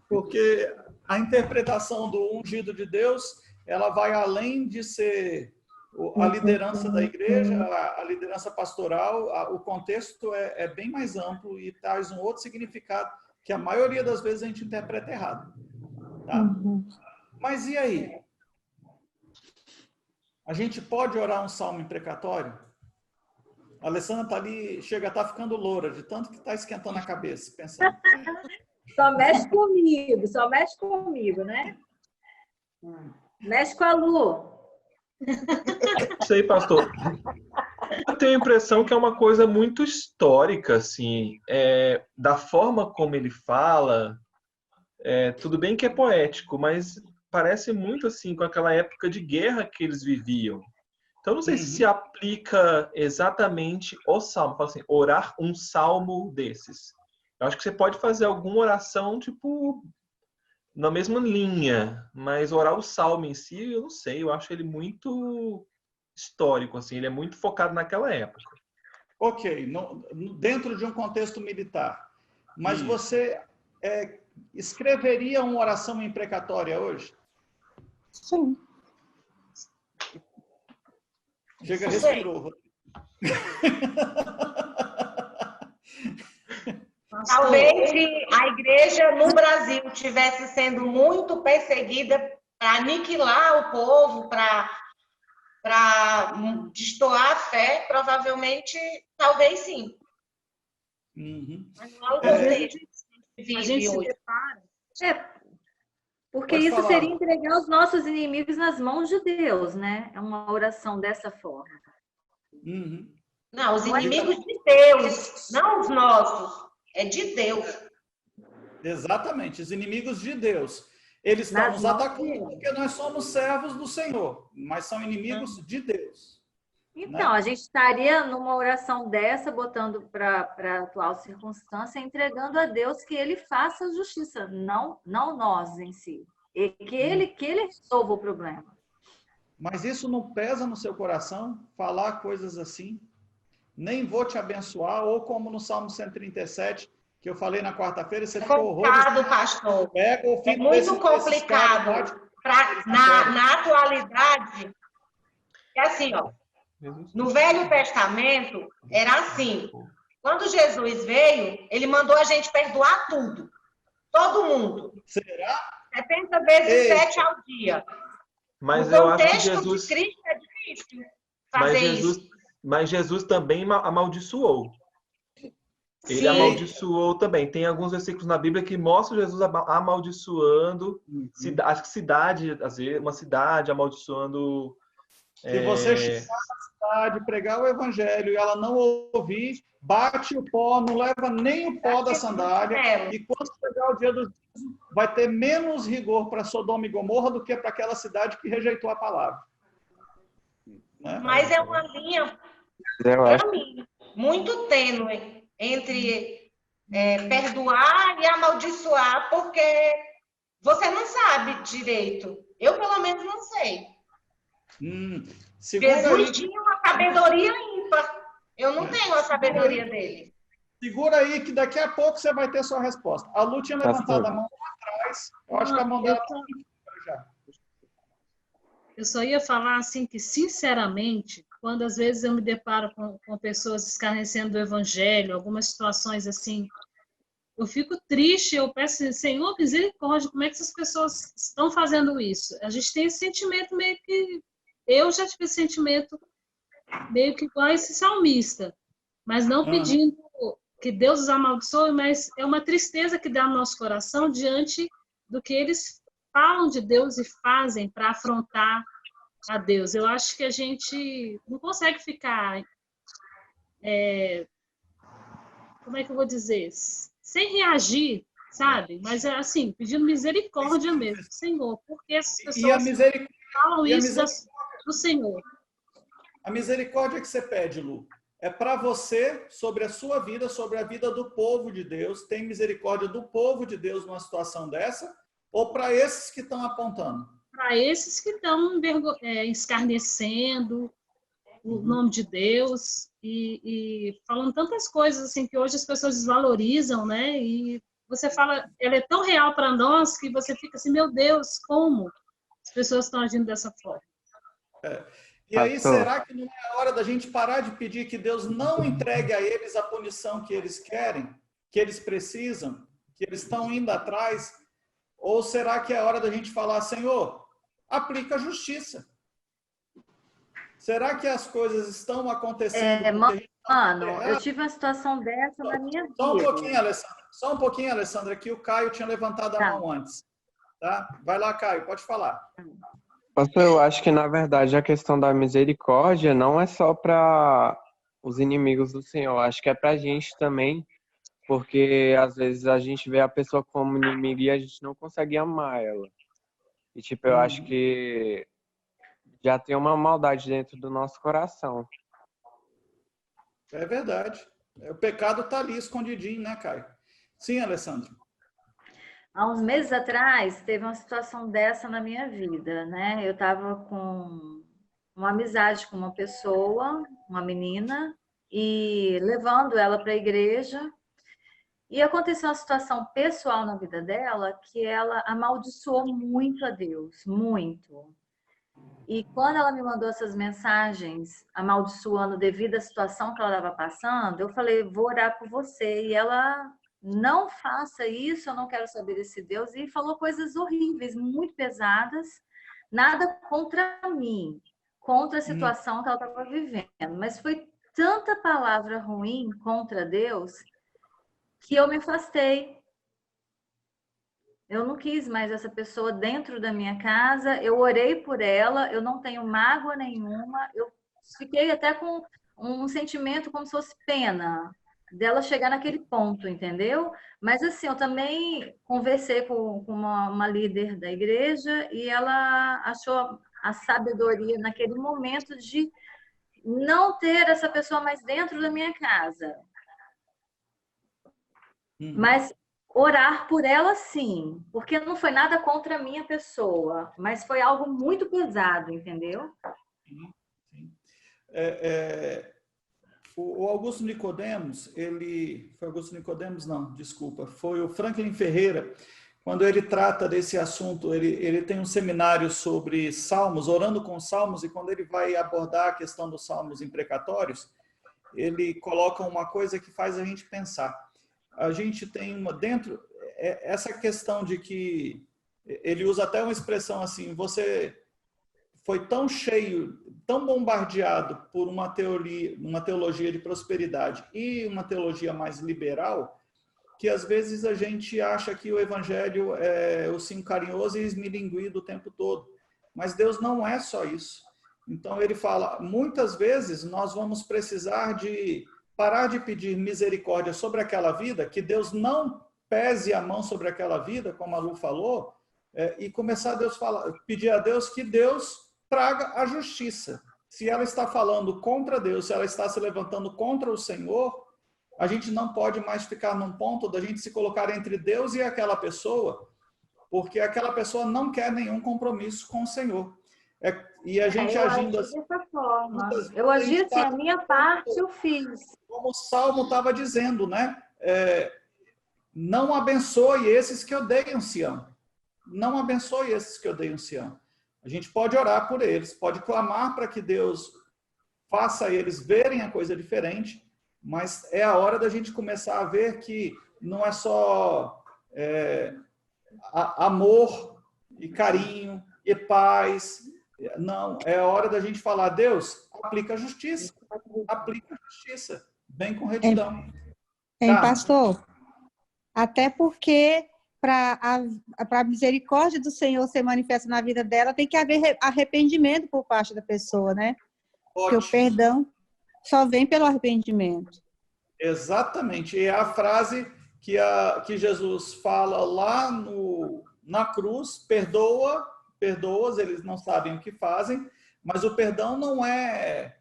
Porque a interpretação do ungido de Deus, ela vai além de ser a liderança da igreja, a liderança pastoral, o contexto é bem mais amplo e traz um outro significado que a maioria das vezes a gente interpreta errado. Tá? Mas e aí? A gente pode orar um salmo imprecatório? A Alessandra está ali, está ficando loura, de tanto que está esquentando a cabeça, pensando. Só mexe comigo, né? Mexe com a Lu. Isso aí, pastor. Eu tenho a impressão que é uma coisa muito histórica, assim, da forma como ele fala. Tudo bem que é poético, mas parece muito assim com aquela época de guerra que eles viviam. Então, não sei se aplica exatamente o salmo. Fala assim, orar um salmo desses. Eu acho que você pode fazer alguma oração, tipo, na mesma linha, mas orar o salmo em si, eu não sei. Eu acho ele muito histórico, assim. Ele é muito focado naquela época. Ok, dentro de um contexto militar. Mas Isso. você escreveria uma oração imprecatória hoje? Sim. Chega, respirou. Talvez se a igreja no Brasil estivesse sendo muito perseguida para aniquilar o povo, para destoar a fé, provavelmente, talvez sim. Mas não é o contexto que A gente se hoje. depara. Porque Pode isso falar. seria entregar os nossos inimigos nas mãos de Deus, né? É uma oração dessa forma. Não, os inimigos de Deus, não os nossos. É de Deus. Exatamente, os inimigos de Deus. Eles estão Nas nos mãos atacando dele. porque nós somos servos do Senhor, mas são inimigos de Deus. Então, a gente estaria numa oração dessa, botando para a atual circunstância, entregando a Deus que Ele faça a justiça, não nós em si. E que ele resolva o problema. Mas isso não pesa no seu coração, falar coisas assim? Nem vou te abençoar, ou como no Salmo 137, que eu falei na quarta-feira, você ficou Complicado, pastor. Pega o É muito complicado. Na atualidade, é assim, ó. No Velho Testamento, era assim. Quando Jesus veio, ele mandou a gente perdoar tudo. Todo mundo. Será? 70 vezes 7 ao dia. Mas No eu acho que contexto Jesus... de Cristo é difícil fazer isso. Mas Jesus também amaldiçoou. Ele Sim. amaldiçoou também. Tem alguns versículos na Bíblia que mostram Jesus amaldiçoando. Acho que cidade, às vezes, uma cidade amaldiçoando. Se você chegar na cidade, pregar o evangelho e ela não ouvir, bate o pó, não leva nem o pó da sandália. E quando chegar o dia do juízo, vai ter menos rigor para Sodoma e Gomorra do que para aquela cidade que rejeitou a palavra. Né? Mas é uma linha, para mim, muito tênue entre perdoar e amaldiçoar, porque você não sabe direito. Eu, pelo menos, não sei. Jesus tinha uma sabedoria ímpar. Eu não tenho a sabedoria dele. Segura aí que daqui a pouco você vai ter sua resposta. A Lu tinha levantado a mão lá atrás. Eu acho que a mão dela já. Eu só ia falar assim que, sinceramente, quando às vezes eu me deparo com pessoas escarnecendo do evangelho, algumas situações assim, eu fico triste, eu peço, Senhor, misericórdia, como é que essas pessoas estão fazendo isso? A gente tem esse sentimento meio que... Eu já tive esse sentimento meio que igual a esse salmista, mas não pedindo que Deus os amaldiçoe, mas é uma tristeza que dá no nosso coração diante do que eles falam de Deus e fazem para afrontar a Deus. Eu acho que a gente não consegue ficar, como é que eu vou dizer, sem reagir, sabe? Mas é assim, pedindo misericórdia mesmo, Senhor, porque essas pessoas falam isso do Senhor. A misericórdia que você pede, Lu, é para você, sobre a sua vida, sobre a vida do povo de Deus. Tem misericórdia do povo de Deus numa situação dessa? Ou para esses que estão apontando? Para esses que estão escarnecendo o nome de Deus e falando tantas coisas assim que hoje as pessoas desvalorizam, né? E você fala, ela é tão real para nós que você fica assim, meu Deus, como as pessoas estão agindo dessa forma? E aí, será que não é a hora da gente parar de pedir que Deus não entregue a eles a punição que eles querem, que eles precisam, que eles estão indo atrás? Ou será que é a hora da gente falar, Senhor, aplica a justiça? Será que as coisas estão acontecendo? Mano, eu tive uma situação dessa na minha vida. Só um pouquinho, Alessandra, que o Caio tinha levantado a mão antes. Tá? Vai lá, Caio, pode falar. Pastor, eu acho que, na verdade, a questão da misericórdia não é só para os inimigos do Senhor. Acho que é pra gente também, porque às vezes a gente vê a pessoa como inimiga e a gente não consegue amar ela. E tipo, eu acho que já tem uma maldade dentro do nosso coração. É verdade. O pecado está ali escondidinho, né, Caio? Sim, Alessandro. Há uns meses atrás, teve uma situação dessa na minha vida, né? Eu estava com uma amizade com uma pessoa, uma menina, e levando ela para a igreja. E aconteceu uma situação pessoal na vida dela que ela amaldiçoou muito a Deus, muito. E quando ela me mandou essas mensagens amaldiçoando devido à situação que ela estava passando, eu falei, vou orar por você. E ela, não faça isso, eu não quero saber desse Deus. E falou coisas horríveis, muito pesadas, nada contra mim, contra a situação que ela estava vivendo. Mas foi tanta palavra ruim contra Deus que eu me afastei. Eu não quis mais essa pessoa dentro da minha casa, eu orei por ela, eu não tenho mágoa nenhuma, eu fiquei até com um sentimento como se fosse pena dela chegar naquele ponto, entendeu? Mas assim, eu também conversei com uma líder da igreja e ela achou a sabedoria naquele momento de não ter essa pessoa mais dentro da minha casa. Mas orar por ela, sim, porque não foi nada contra a minha pessoa, mas foi algo muito pesado, entendeu? Sim. O Augusto Nicodemos, foi Augusto Nicodemos, não, desculpa, foi o Franklin Ferreira, quando ele trata desse assunto, ele tem um seminário sobre salmos, orando com salmos, e quando ele vai abordar a questão dos salmos imprecatórios, ele coloca uma coisa que faz a gente pensar. A gente tem essa questão de que ele usa até uma expressão assim, você foi tão cheio, tão bombardeado por uma teologia de prosperidade e uma teologia mais liberal, que às vezes a gente acha que o evangelho é o sim carinhoso e esmilinguido o tempo todo. Mas Deus não é só isso. Então ele fala, muitas vezes nós vamos precisar de parar de pedir misericórdia sobre aquela vida, que Deus não pese a mão sobre aquela vida, como a Lu falou, e começar a pedir a Deus que Deus traga a justiça. Se ela está falando contra Deus, se ela está se levantando contra o Senhor, a gente não pode mais ficar num ponto da gente se colocar entre Deus e aquela pessoa, porque aquela pessoa não quer nenhum compromisso com o Senhor. E a gente agindo assim. Dessa forma. Eu agi assim, a minha parte eu fiz. Como o Salmo estava dizendo, né? Não abençoe esses que odeiam Sião. Não abençoe esses que odeiam Sião. A gente pode orar por eles, pode clamar para que Deus faça eles verem a coisa diferente, mas é a hora da gente começar a ver que não é só amor e carinho e paz. Não, é a hora da gente falar, Deus, aplica a justiça. Aplica a justiça. Vem com retidão. Pastor, até porque para a misericórdia do Senhor ser manifesta na vida dela, tem que haver arrependimento por parte da pessoa, né? Porque o perdão só vem pelo arrependimento. Exatamente. E é a frase que Jesus fala lá na cruz, perdoa-os, eles não sabem o que fazem, mas o perdão não é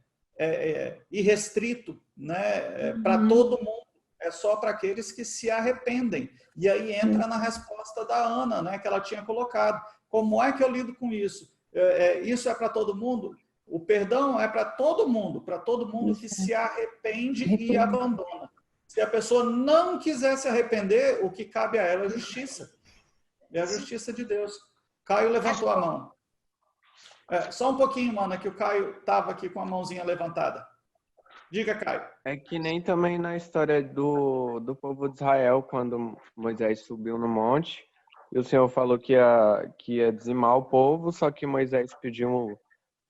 irrestrito, né? Para todo mundo, é só para aqueles que se arrependem. E aí entra na resposta da Ana, né, que ela tinha colocado. Como é que eu lido com isso? Isso é para todo mundo? O perdão é para todo mundo que se arrepende e abandona. Se a pessoa não quiser se arrepender, o que cabe a ela é a justiça. É a justiça de Deus. Caio levantou a mão. Só um pouquinho, mana, que o Caio estava aqui com a mãozinha levantada. Diga, Caio. É que nem também na história do povo de Israel, quando Moisés subiu no monte, e o Senhor falou que ia dizimar o povo, só que Moisés pediu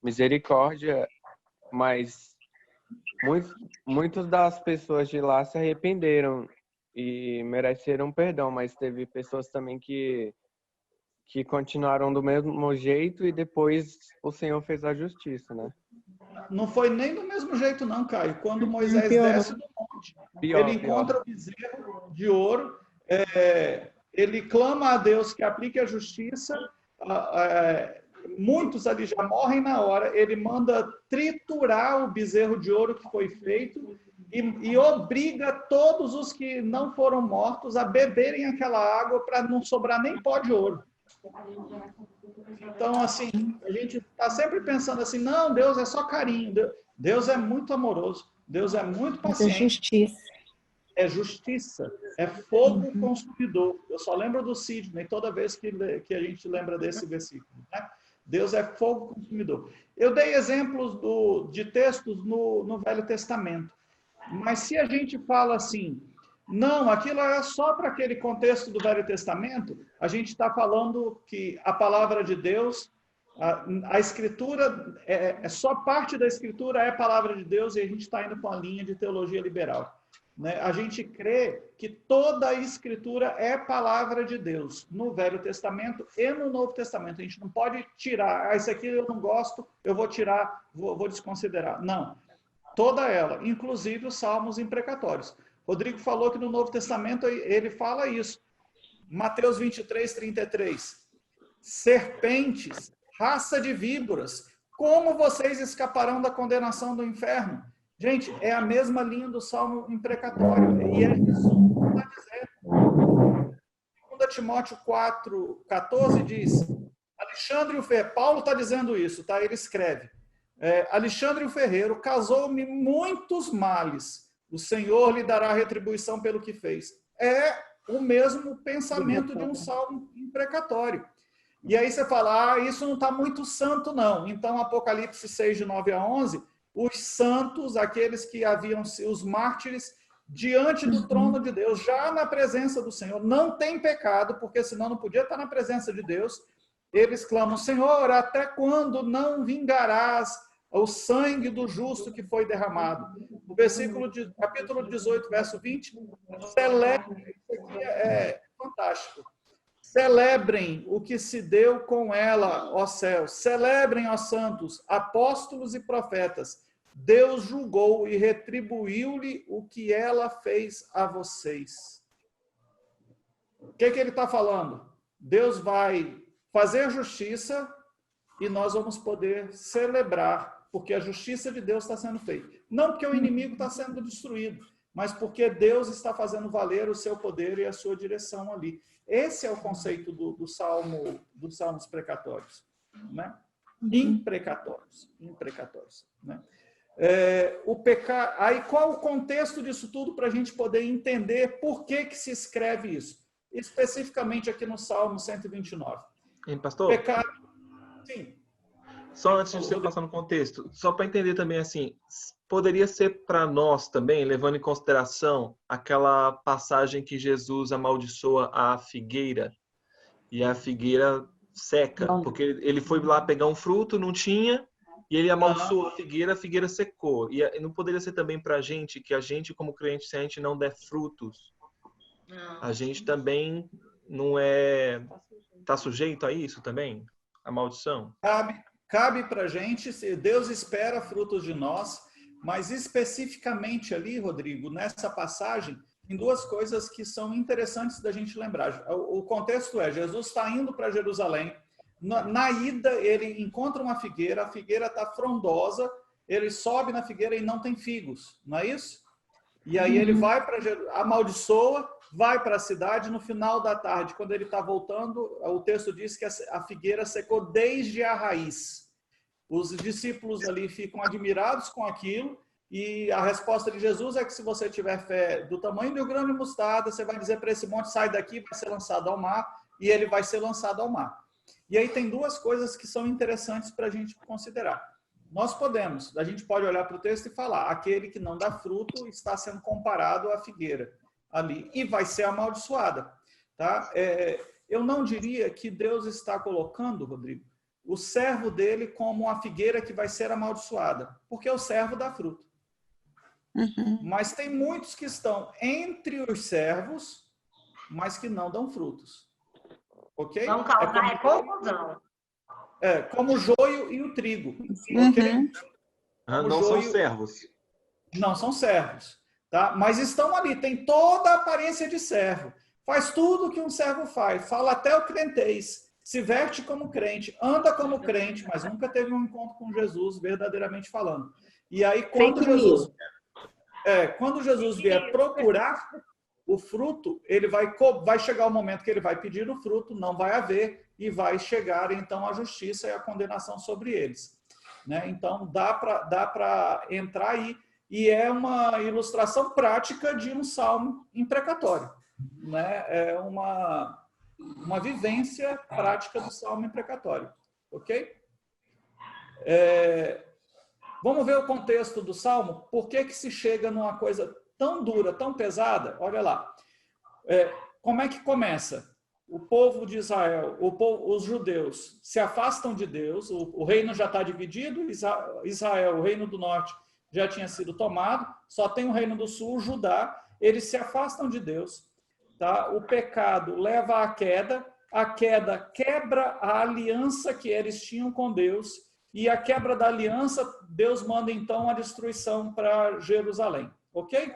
misericórdia, mas muitas das pessoas de lá se arrependeram e mereceram perdão, mas teve pessoas também que continuaram do mesmo jeito e depois o Senhor fez a justiça, né? Não foi nem do mesmo jeito, não, Caio. Quando Moisés desce do monte, ele encontra o bezerro de ouro, ele clama a Deus que aplique a justiça, muitos ali já morrem na hora, ele manda triturar o bezerro de ouro que foi feito e obriga todos os que não foram mortos a beberem aquela água para não sobrar nem pó de ouro. Então, assim, a gente está sempre pensando assim, não, Deus é só carinho, Deus é muito amoroso, Deus é muito paciente. É justiça. É justiça, é fogo consumidor. Eu só lembro do Sidney toda vez que a gente lembra desse versículo, né? Deus é fogo consumidor. Eu dei exemplos de textos no Velho Testamento, mas se a gente fala assim, não, aquilo é só para aquele contexto do Velho Testamento, a gente está falando que a palavra de Deus, a Escritura, só parte da Escritura é a palavra de Deus e a gente está indo com a linha de teologia liberal. Né? A gente crê que toda a Escritura é palavra de Deus, no Velho Testamento e no Novo Testamento. A gente não pode tirar, isso aqui eu não gosto, eu vou tirar, vou desconsiderar. Não, toda ela, inclusive os salmos imprecatórios. Rodrigo falou que no Novo Testamento ele fala isso. Mateus 23, 33. Serpentes, raça de víboras, como vocês escaparão da condenação do inferno? Gente, é a mesma linha do Salmo imprecatório. E é Jesus que está dizendo. 2 Timóteo 4, 14 diz, Alexandre o Ferreiro, Paulo está dizendo isso, tá? Ele escreve, Alexandre o Ferreiro casou-me muitos males, o Senhor lhe dará retribuição pelo que fez. É o mesmo pensamento de um salmo imprecatório. E aí você fala, isso não está muito santo, não. Então, Apocalipse 6, de 9 a 11, os santos, aqueles que haviam, os mártires, diante do trono de Deus, já na presença do Senhor, não tem pecado, porque senão não podia estar na presença de Deus. Eles clamam, Senhor, até quando não vingarás o sangue do justo que foi derramado? No capítulo 18, verso 20, celebrem, isso aqui é fantástico, celebrem o que se deu com ela, ó céus, celebrem, ó santos, apóstolos e profetas, Deus julgou e retribuiu-lhe o que ela fez a vocês. O que ele está falando? Deus vai fazer justiça e nós vamos poder celebrar, porque a justiça de Deus está sendo feita. Não porque o inimigo está sendo destruído, mas porque Deus está fazendo valer o seu poder e a sua direção ali. Esse é o conceito dos salmos precatórios, né? Imprecatórios, né? Aí qual o contexto disso tudo para a gente poder entender por que se escreve isso? Especificamente aqui no Salmo 129. Hein, pastor? Pecado. Sim. Só antes de você passar no contexto, só para entender também assim, poderia ser para nós também, levando em consideração aquela passagem que Jesus amaldiçoa a figueira e a figueira seca, porque ele foi lá pegar um fruto, não tinha, e ele amaldiçoou a figueira secou. E não poderia ser também para a gente, que a gente como crente, se a gente não der frutos, a gente também não está sujeito a isso também? A maldição? Cabe para a gente, Deus espera frutos de nós, mas especificamente ali, Rodrigo, nessa passagem, tem duas coisas que são interessantes da gente lembrar. O contexto é, Jesus está indo para Jerusalém, na ida ele encontra uma figueira, a figueira está frondosa, ele sobe na figueira e não tem figos, não é isso? E aí ele vai para amaldiçoa, vai para a cidade, no final da tarde, quando ele está voltando, o texto diz que a figueira secou desde a raiz. Os discípulos ali ficam admirados com aquilo, e a resposta de Jesus é que se você tiver fé do tamanho do grão de mostarda, você vai dizer para esse monte, sai daqui, vai ser lançado ao mar, e ele vai ser lançado ao mar. E aí tem duas coisas que são interessantes para a gente considerar. A gente pode olhar para o texto e falar, aquele que não dá fruto está sendo comparado à figueira ali, e vai ser amaldiçoada. Tá? Eu não diria que Deus está colocando, Rodrigo, o servo dele como uma figueira que vai ser amaldiçoada, porque o servo dá fruto. Mas tem muitos que estão entre os servos, mas que não dão frutos. Ok? Vão causar confusão. Como o joio e o trigo. Ok? Não são servos. Não são servos, tá? Mas estão ali, tem toda a aparência de servo. Faz tudo o que um servo faz, fala até o crentez, se veste como crente, anda como crente, mas nunca teve um encontro com Jesus, verdadeiramente falando. E aí, quando Jesus vier procurar o fruto, ele vai chegar o momento que ele vai pedir o fruto, não vai haver, e vai chegar, então, a justiça e a condenação sobre eles. Né? Então, dá para entrar aí, e é uma ilustração prática de um salmo imprecatório. Né? É uma vivência prática do salmo imprecatório. Ok? Vamos ver o contexto do salmo. Por que se chega numa coisa tão dura, tão pesada? Olha lá. Como é que começa? O povo de Israel, os judeus, se afastam de Deus, o reino já está dividido, Israel, o reino do norte, já tinha sido tomado, só tem o reino do sul, Judá, eles se afastam de Deus. Tá? O pecado leva à queda, a queda quebra a aliança que eles tinham com Deus, e a quebra da aliança, Deus manda então a destruição para Jerusalém. Ok?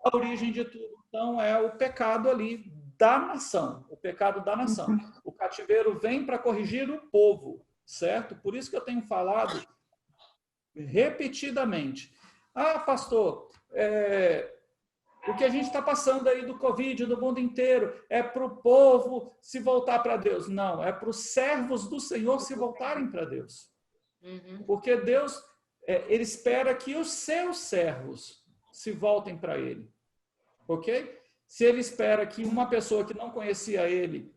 A origem de tudo, então, é o pecado ali da nação, o pecado da nação. O cativeiro vem para corrigir o povo, certo? Por isso que eu tenho falado repetidamente. Ah, pastor, o que a gente está passando aí do Covid, do mundo inteiro, é para o povo se voltar para Deus. Não, é para os servos do Senhor se voltarem para Deus. Porque Deus, ele espera que os seus servos se voltem para ele. Ok? Se ele espera que uma pessoa que não conhecia ele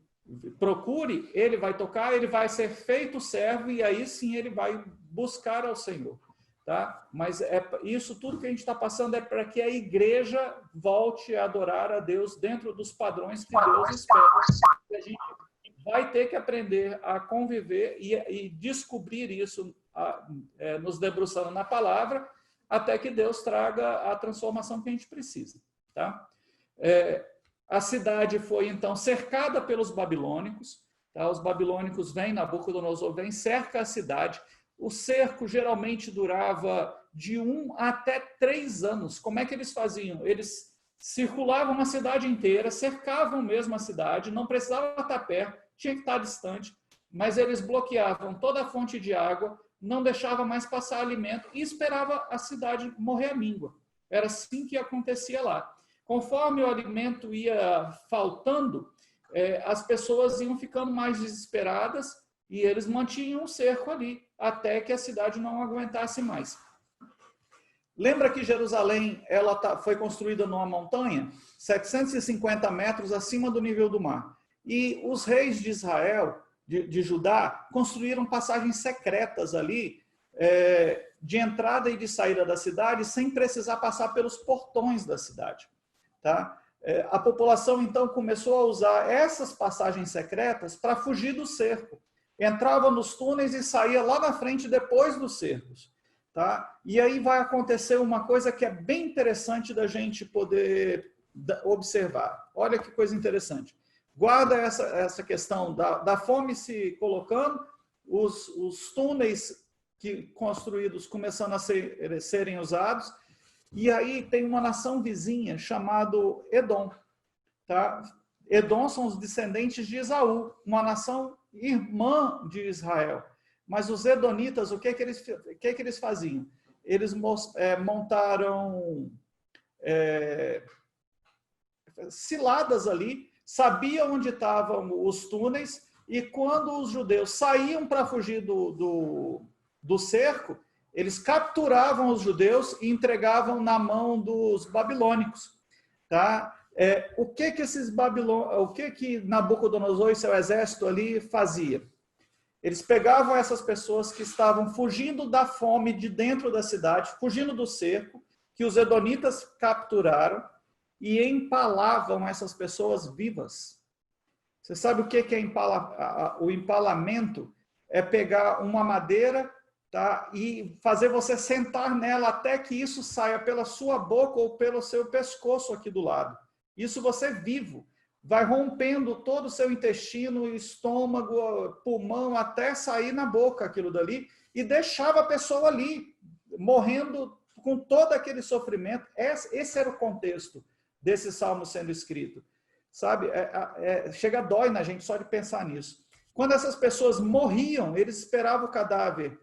procure, ele vai tocar, ele vai ser feito servo e aí sim ele vai buscar ao Senhor. Tá? Mas isso tudo que a gente está passando é para que a igreja volte a adorar a Deus dentro dos padrões que Deus espera. E a gente vai ter que aprender a conviver e descobrir isso nos debruçando na palavra, até que Deus traga a transformação que a gente precisa. Tá? A cidade foi, então, cercada pelos babilônicos. Tá? Os babilônicos vêm, Nabucodonosor vem, cerca a cidade. O cerco geralmente durava de 1 até 3 anos. Como é que eles faziam? Eles circulavam a cidade inteira, cercavam mesmo a cidade, não precisava estar perto, tinha que estar distante, mas eles bloqueavam toda a fonte de água, não deixava mais passar alimento e esperava a cidade morrer à míngua. Era assim que acontecia lá. Conforme o alimento ia faltando, as pessoas iam ficando mais desesperadas e eles mantinham o cerco ali, até que a cidade não aguentasse mais. Lembra que Jerusalém foi construída numa montanha, 750 metros acima do nível do mar. E os reis de Israel, de Judá, construíram passagens secretas ali, de entrada e de saída da cidade, sem precisar passar pelos portões da cidade. Tá? A população, então, começou a usar essas passagens secretas para fugir do cerco. Entrava nos túneis e saía lá na frente depois dos cercos. Tá? E aí vai acontecer uma coisa que é bem interessante da gente poder observar. Olha que coisa interessante. Guarda essa questão da fome se colocando, os túneis construídos começando a serem usados, e aí tem uma nação vizinha chamada Edom. Tá? Edom são os descendentes de Esaú, uma nação irmã de Israel. Mas os edonitas, o que eles faziam? Eles montaram ciladas ali, sabiam onde estavam os túneis, e quando os judeus saíam para fugir do cerco, eles capturavam os judeus e entregavam na mão dos babilônicos. Tá? O que Nabucodonosor e seu exército ali fazia? Eles pegavam essas pessoas que estavam fugindo da fome de dentro da cidade, fugindo do cerco, que os edonitas capturaram, e empalavam essas pessoas vivas. Você sabe o que é o empalamento? É pegar uma madeira, tá, e fazer você sentar nela até que isso saia pela sua boca ou pelo seu pescoço aqui do lado. Isso você vivo. Vai rompendo todo o seu intestino, estômago, pulmão, até sair na boca aquilo dali, e deixava a pessoa ali, morrendo com todo aquele sofrimento. Esse era o contexto desse salmo sendo escrito. Sabe? Chega, dói na gente só de pensar nisso. Quando essas pessoas morriam, eles esperavam o cadáver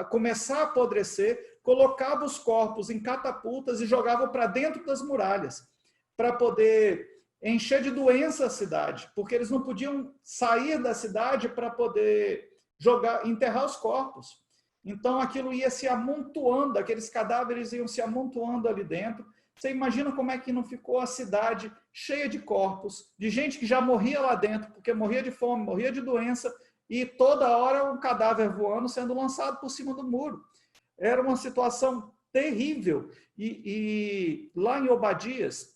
começar a apodrecer, colocavam os corpos em catapultas e jogavam para dentro das muralhas, para poder encher de doença a cidade, porque eles não podiam sair da cidade para poder enterrar os corpos. Então aquilo ia se amontoando, aqueles cadáveres iam se amontoando ali dentro. Você imagina como é que não ficou a cidade cheia de corpos, de gente que já morria lá dentro, porque morria de fome, morria de doença, e toda hora um cadáver voando sendo lançado por cima do muro. Era uma situação terrível. E lá em Obadias,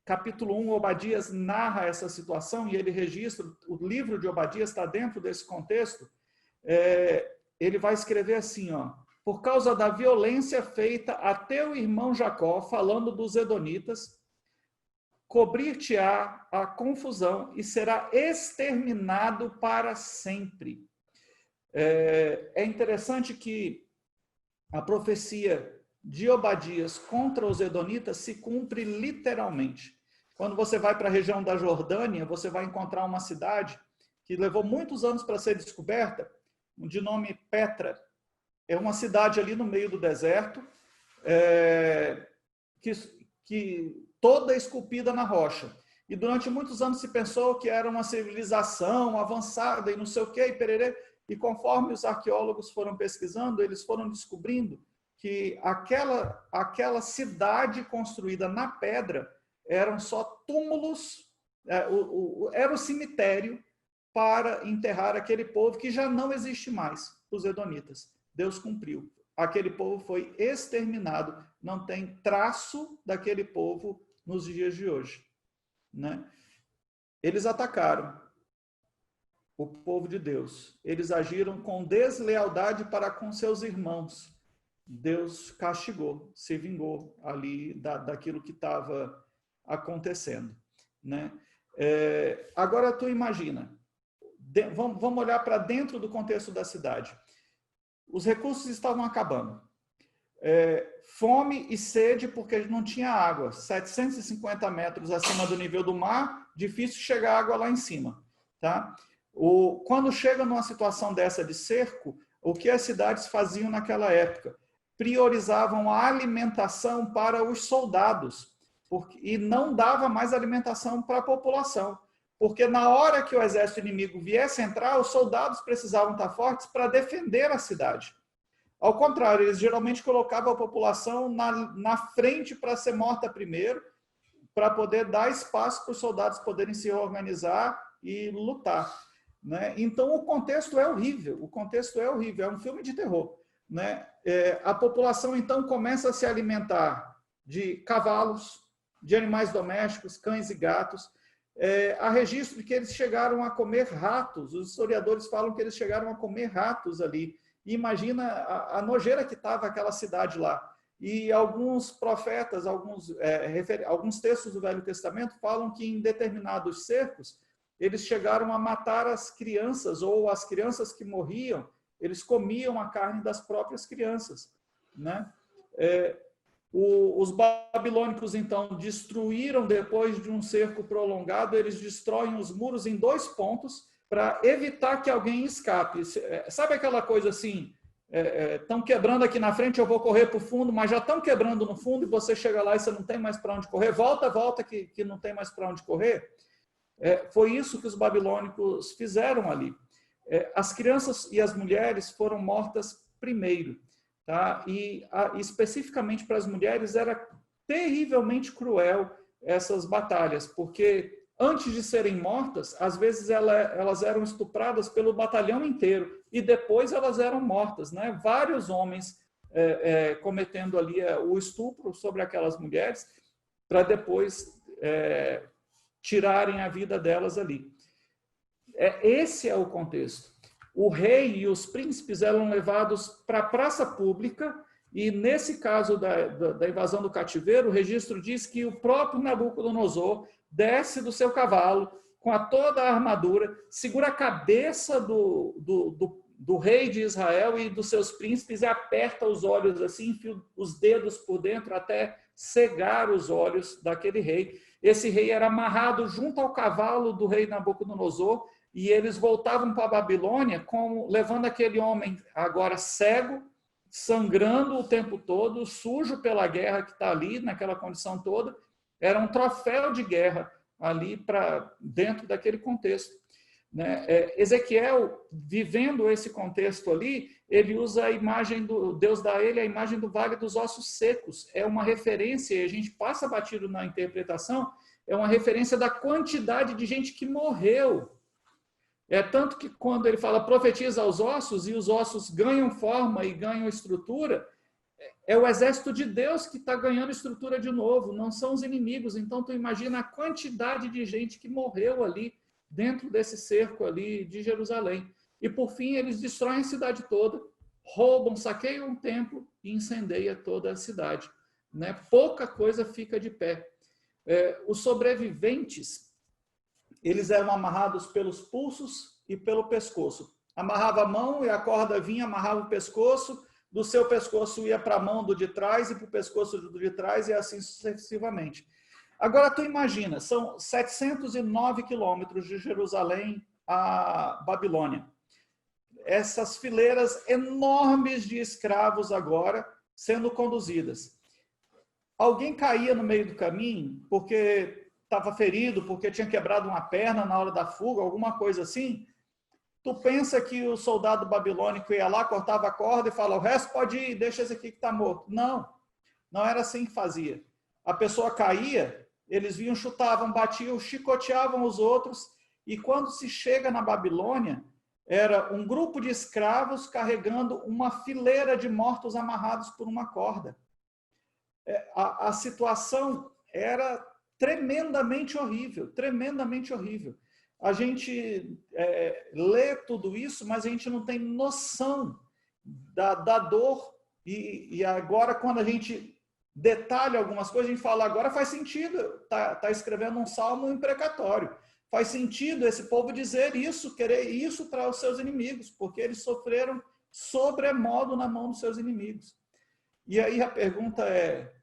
capítulo 1, Obadias narra essa situação e ele registra, o livro de Obadias está dentro desse contexto. Ele vai escrever assim, ó: por causa da violência feita a teu irmão Jacó, falando dos edonitas, cobrir-te-á a confusão e será exterminado para sempre. É interessante que a profecia de Obadias contra os edonitas se cumpre literalmente. Quando você vai para a região da Jordânia, você vai encontrar uma cidade que levou muitos anos para ser descoberta, de nome Petra. É uma cidade ali no meio do deserto, que toda esculpida na rocha. E durante muitos anos se pensou que era uma civilização avançada e não sei o quê, e pererê. E conforme os arqueólogos foram pesquisando, eles foram descobrindo que aquela cidade construída na pedra eram só túmulos, era o cemitério para enterrar aquele povo que já não existe mais, os edonitas. Deus cumpriu. Aquele povo foi exterminado. Não tem traço daquele povo nos dias de hoje, né? Eles atacaram o povo de Deus. Eles agiram com deslealdade para com seus irmãos. Deus castigou, se vingou ali daquilo que estava acontecendo, né? Agora tu imagina, vamos olhar para dentro do contexto da cidade. Os recursos estavam acabando. Fome e sede, porque não tinha água. 750 metros acima do nível do mar, difícil chegar água lá em cima, tá? Quando chega numa situação dessa de cerco, o que as cidades faziam naquela época? Priorizavam a alimentação para os soldados, e não dava mais alimentação para a população. Porque na hora que o exército inimigo viesse entrar, os soldados precisavam estar fortes para defender a cidade. Ao contrário, eles geralmente colocavam a população na frente para ser morta primeiro, para poder dar espaço para os soldados poderem se organizar e lutar, né? Então, o contexto é horrível. O contexto é horrível. É um filme de terror, né? A população, então, começa a se alimentar de cavalos, de animais domésticos, cães e gatos. Há registro de que eles chegaram a comer ratos. Os historiadores falam que eles chegaram a comer ratos ali. E imagina a nojeira que estava aquela cidade lá. E alguns profetas, alguns textos do Velho Testamento falam que em determinados cercos eles chegaram a matar as crianças, ou as crianças que morriam, eles comiam a carne das próprias crianças, né? Os babilônicos, então, destruíram, depois de um cerco prolongado, eles destroem os muros em 2 pontos para evitar que alguém escape. Sabe aquela coisa assim, estão quebrando aqui na frente, eu vou correr para o fundo, mas já estão quebrando no fundo e você chega lá e você não tem mais para onde correr, volta que não tem mais para onde correr? Foi isso que os babilônicos fizeram ali. As crianças e as mulheres foram mortas primeiro. Tá? E especificamente para as mulheres era terrivelmente cruel essas batalhas, porque antes de serem mortas, às vezes elas eram estupradas pelo batalhão inteiro e depois elas eram mortas, né? Vários homens cometendo ali o estupro sobre aquelas mulheres para depois tirarem a vida delas ali. Esse é o contexto. O rei e os príncipes eram levados para a praça pública e, nesse caso da invasão do cativeiro, o registro diz que o próprio Nabucodonosor desce do seu cavalo, com toda a armadura, segura a cabeça do rei de Israel e dos seus príncipes e aperta os olhos assim, enfia os dedos por dentro até cegar os olhos daquele rei. Esse rei era amarrado junto ao cavalo do rei Nabucodonosor e eles voltavam para a Babilônia levando aquele homem agora cego, sangrando o tempo todo, sujo pela guerra que está ali, naquela condição toda. Era um troféu de guerra ali para dentro daquele contexto. Né? Ezequiel, vivendo esse contexto ali, ele usa a imagem do Deus, dá a ele a imagem do vale dos ossos secos. É uma referência, e a gente passa batido na interpretação, é uma referência da quantidade de gente que morreu. Tanto que quando ele fala profetiza aos ossos, e os ossos ganham forma e ganham estrutura, é o exército de Deus que está ganhando estrutura de novo, não são os inimigos. Então, tu imagina a quantidade de gente que morreu ali, dentro desse cerco ali de Jerusalém. E, por fim, eles destroem a cidade toda, roubam, saqueiam um templo e incendeiam toda a cidade. Né? Pouca coisa fica de pé. Os sobreviventes, eles eram amarrados pelos pulsos e pelo pescoço. Amarrava a mão e a corda vinha, amarrava o pescoço, do seu pescoço ia para a mão do de trás e para o pescoço do de trás e assim sucessivamente. Agora, tu imagina, são 709 quilômetros de Jerusalém a Babilônia. Essas fileiras enormes de escravos agora sendo conduzidas. Alguém caía no meio do caminho porque estava ferido, porque tinha quebrado uma perna na hora da fuga, alguma coisa assim. Tu pensa que o soldado babilônico ia lá, cortava a corda e fala, o resto pode ir, deixa esse aqui que está morto. Não, não era assim que fazia. A pessoa caía, eles vinham, chutavam, batiam, chicoteavam os outros, e quando se chega na Babilônia, era um grupo de escravos carregando uma fileira de mortos amarrados por uma corda. A situação era tremendamente horrível, tremendamente horrível. A gente lê tudo isso, mas a gente não tem noção da dor, e agora quando a gente detalha algumas coisas, a gente fala, agora faz sentido, tá escrevendo um salmo imprecatório. Faz sentido esse povo dizer isso, querer isso para os seus inimigos, porque eles sofreram sobremodo na mão dos seus inimigos. E aí a pergunta é,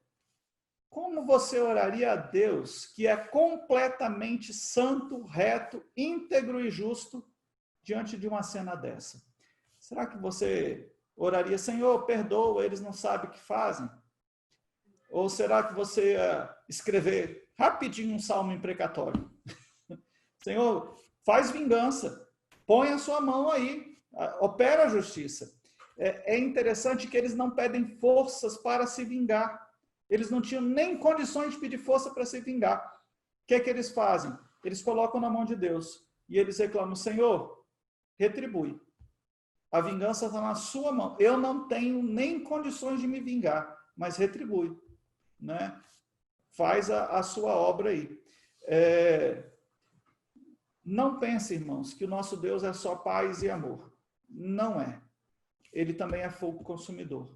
como você oraria a Deus, que é completamente santo, reto, íntegro e justo, diante de uma cena dessa? Será que você oraria, Senhor, perdoa, eles não sabem o que fazem? Ou será que você ia escrever rapidinho um salmo imprecatório? Senhor, faz vingança, põe a sua mão aí, opera a justiça. É interessante que eles não pedem forças para se vingar. Eles não tinham nem condições de pedir força para se vingar. O que é que eles fazem? Eles colocam na mão de Deus e eles reclamam, Senhor, retribui. A vingança está na sua mão. Eu não tenho nem condições de me vingar, mas retribui. Né? Faz a sua obra aí. Não pense, irmãos, que o nosso Deus é só paz e amor. Não é. Ele também é fogo consumidor.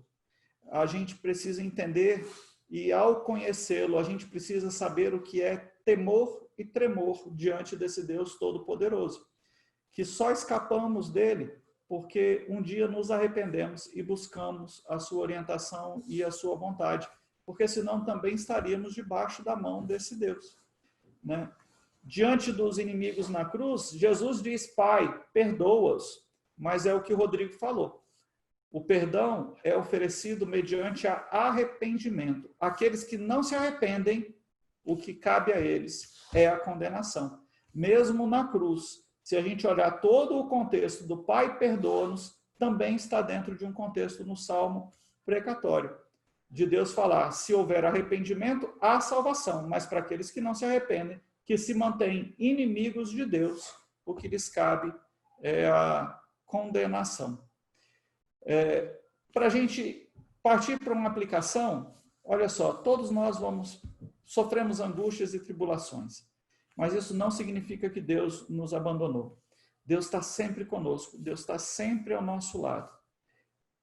A gente precisa entender, e ao conhecê-lo, a gente precisa saber o que é temor e tremor diante desse Deus Todo-Poderoso, que só escapamos dele porque um dia nos arrependemos e buscamos a sua orientação e a sua vontade, porque senão também estaríamos debaixo da mão desse Deus. Né? Diante dos inimigos na cruz, Jesus diz, Pai, perdoa-os, mas é o que o Rodrigo falou. O perdão é oferecido mediante arrependimento. Aqueles que não se arrependem, o que cabe a eles é a condenação. Mesmo na cruz, se a gente olhar todo o contexto do Pai perdoa-nos, também está dentro de um contexto no Salmo precatório, de Deus falar, se houver arrependimento, há salvação, mas para aqueles que não se arrependem, que se mantêm inimigos de Deus, o que lhes cabe é a condenação. Para a gente partir para uma aplicação, olha só, todos nós sofremos angústias e tribulações, mas isso não significa que Deus nos abandonou. Deus está sempre conosco, Deus está sempre ao nosso lado.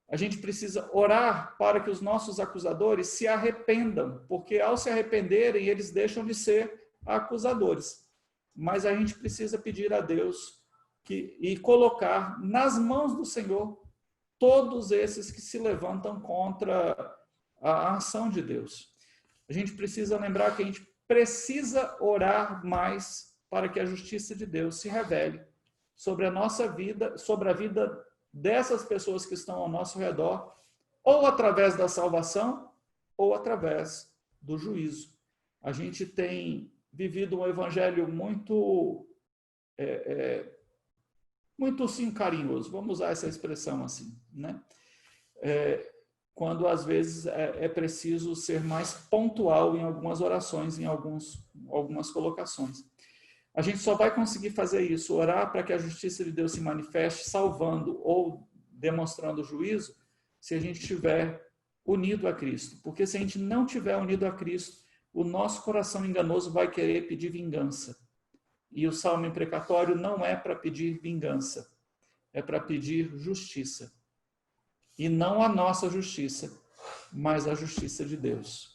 A gente precisa orar para que os nossos acusadores se arrependam, porque ao se arrependerem, eles deixam de ser acusadores. mas a gente precisa pedir a Deus e colocar nas mãos do Senhor todos esses que se levantam contra a ação de Deus. A gente precisa lembrar que a gente precisa orar mais para que a justiça de Deus se revele sobre a nossa vida, sobre a vida dessas pessoas que estão ao nosso redor, ou através da salvação, ou através do juízo. A gente tem vivido um evangelho muito, muito sim, carinhoso, vamos usar essa expressão assim, né? Quando às vezes é preciso ser mais pontual em algumas orações, em algumas colocações. A gente só vai conseguir fazer isso, orar para que a justiça de Deus se manifeste, salvando ou demonstrando o juízo, se a gente estiver unido a Cristo. Porque se a gente não estiver unido a Cristo, o nosso coração enganoso vai querer pedir vingança. E o salmo imprecatório não é para pedir vingança, é para pedir justiça. E não a nossa justiça, mas a justiça de Deus.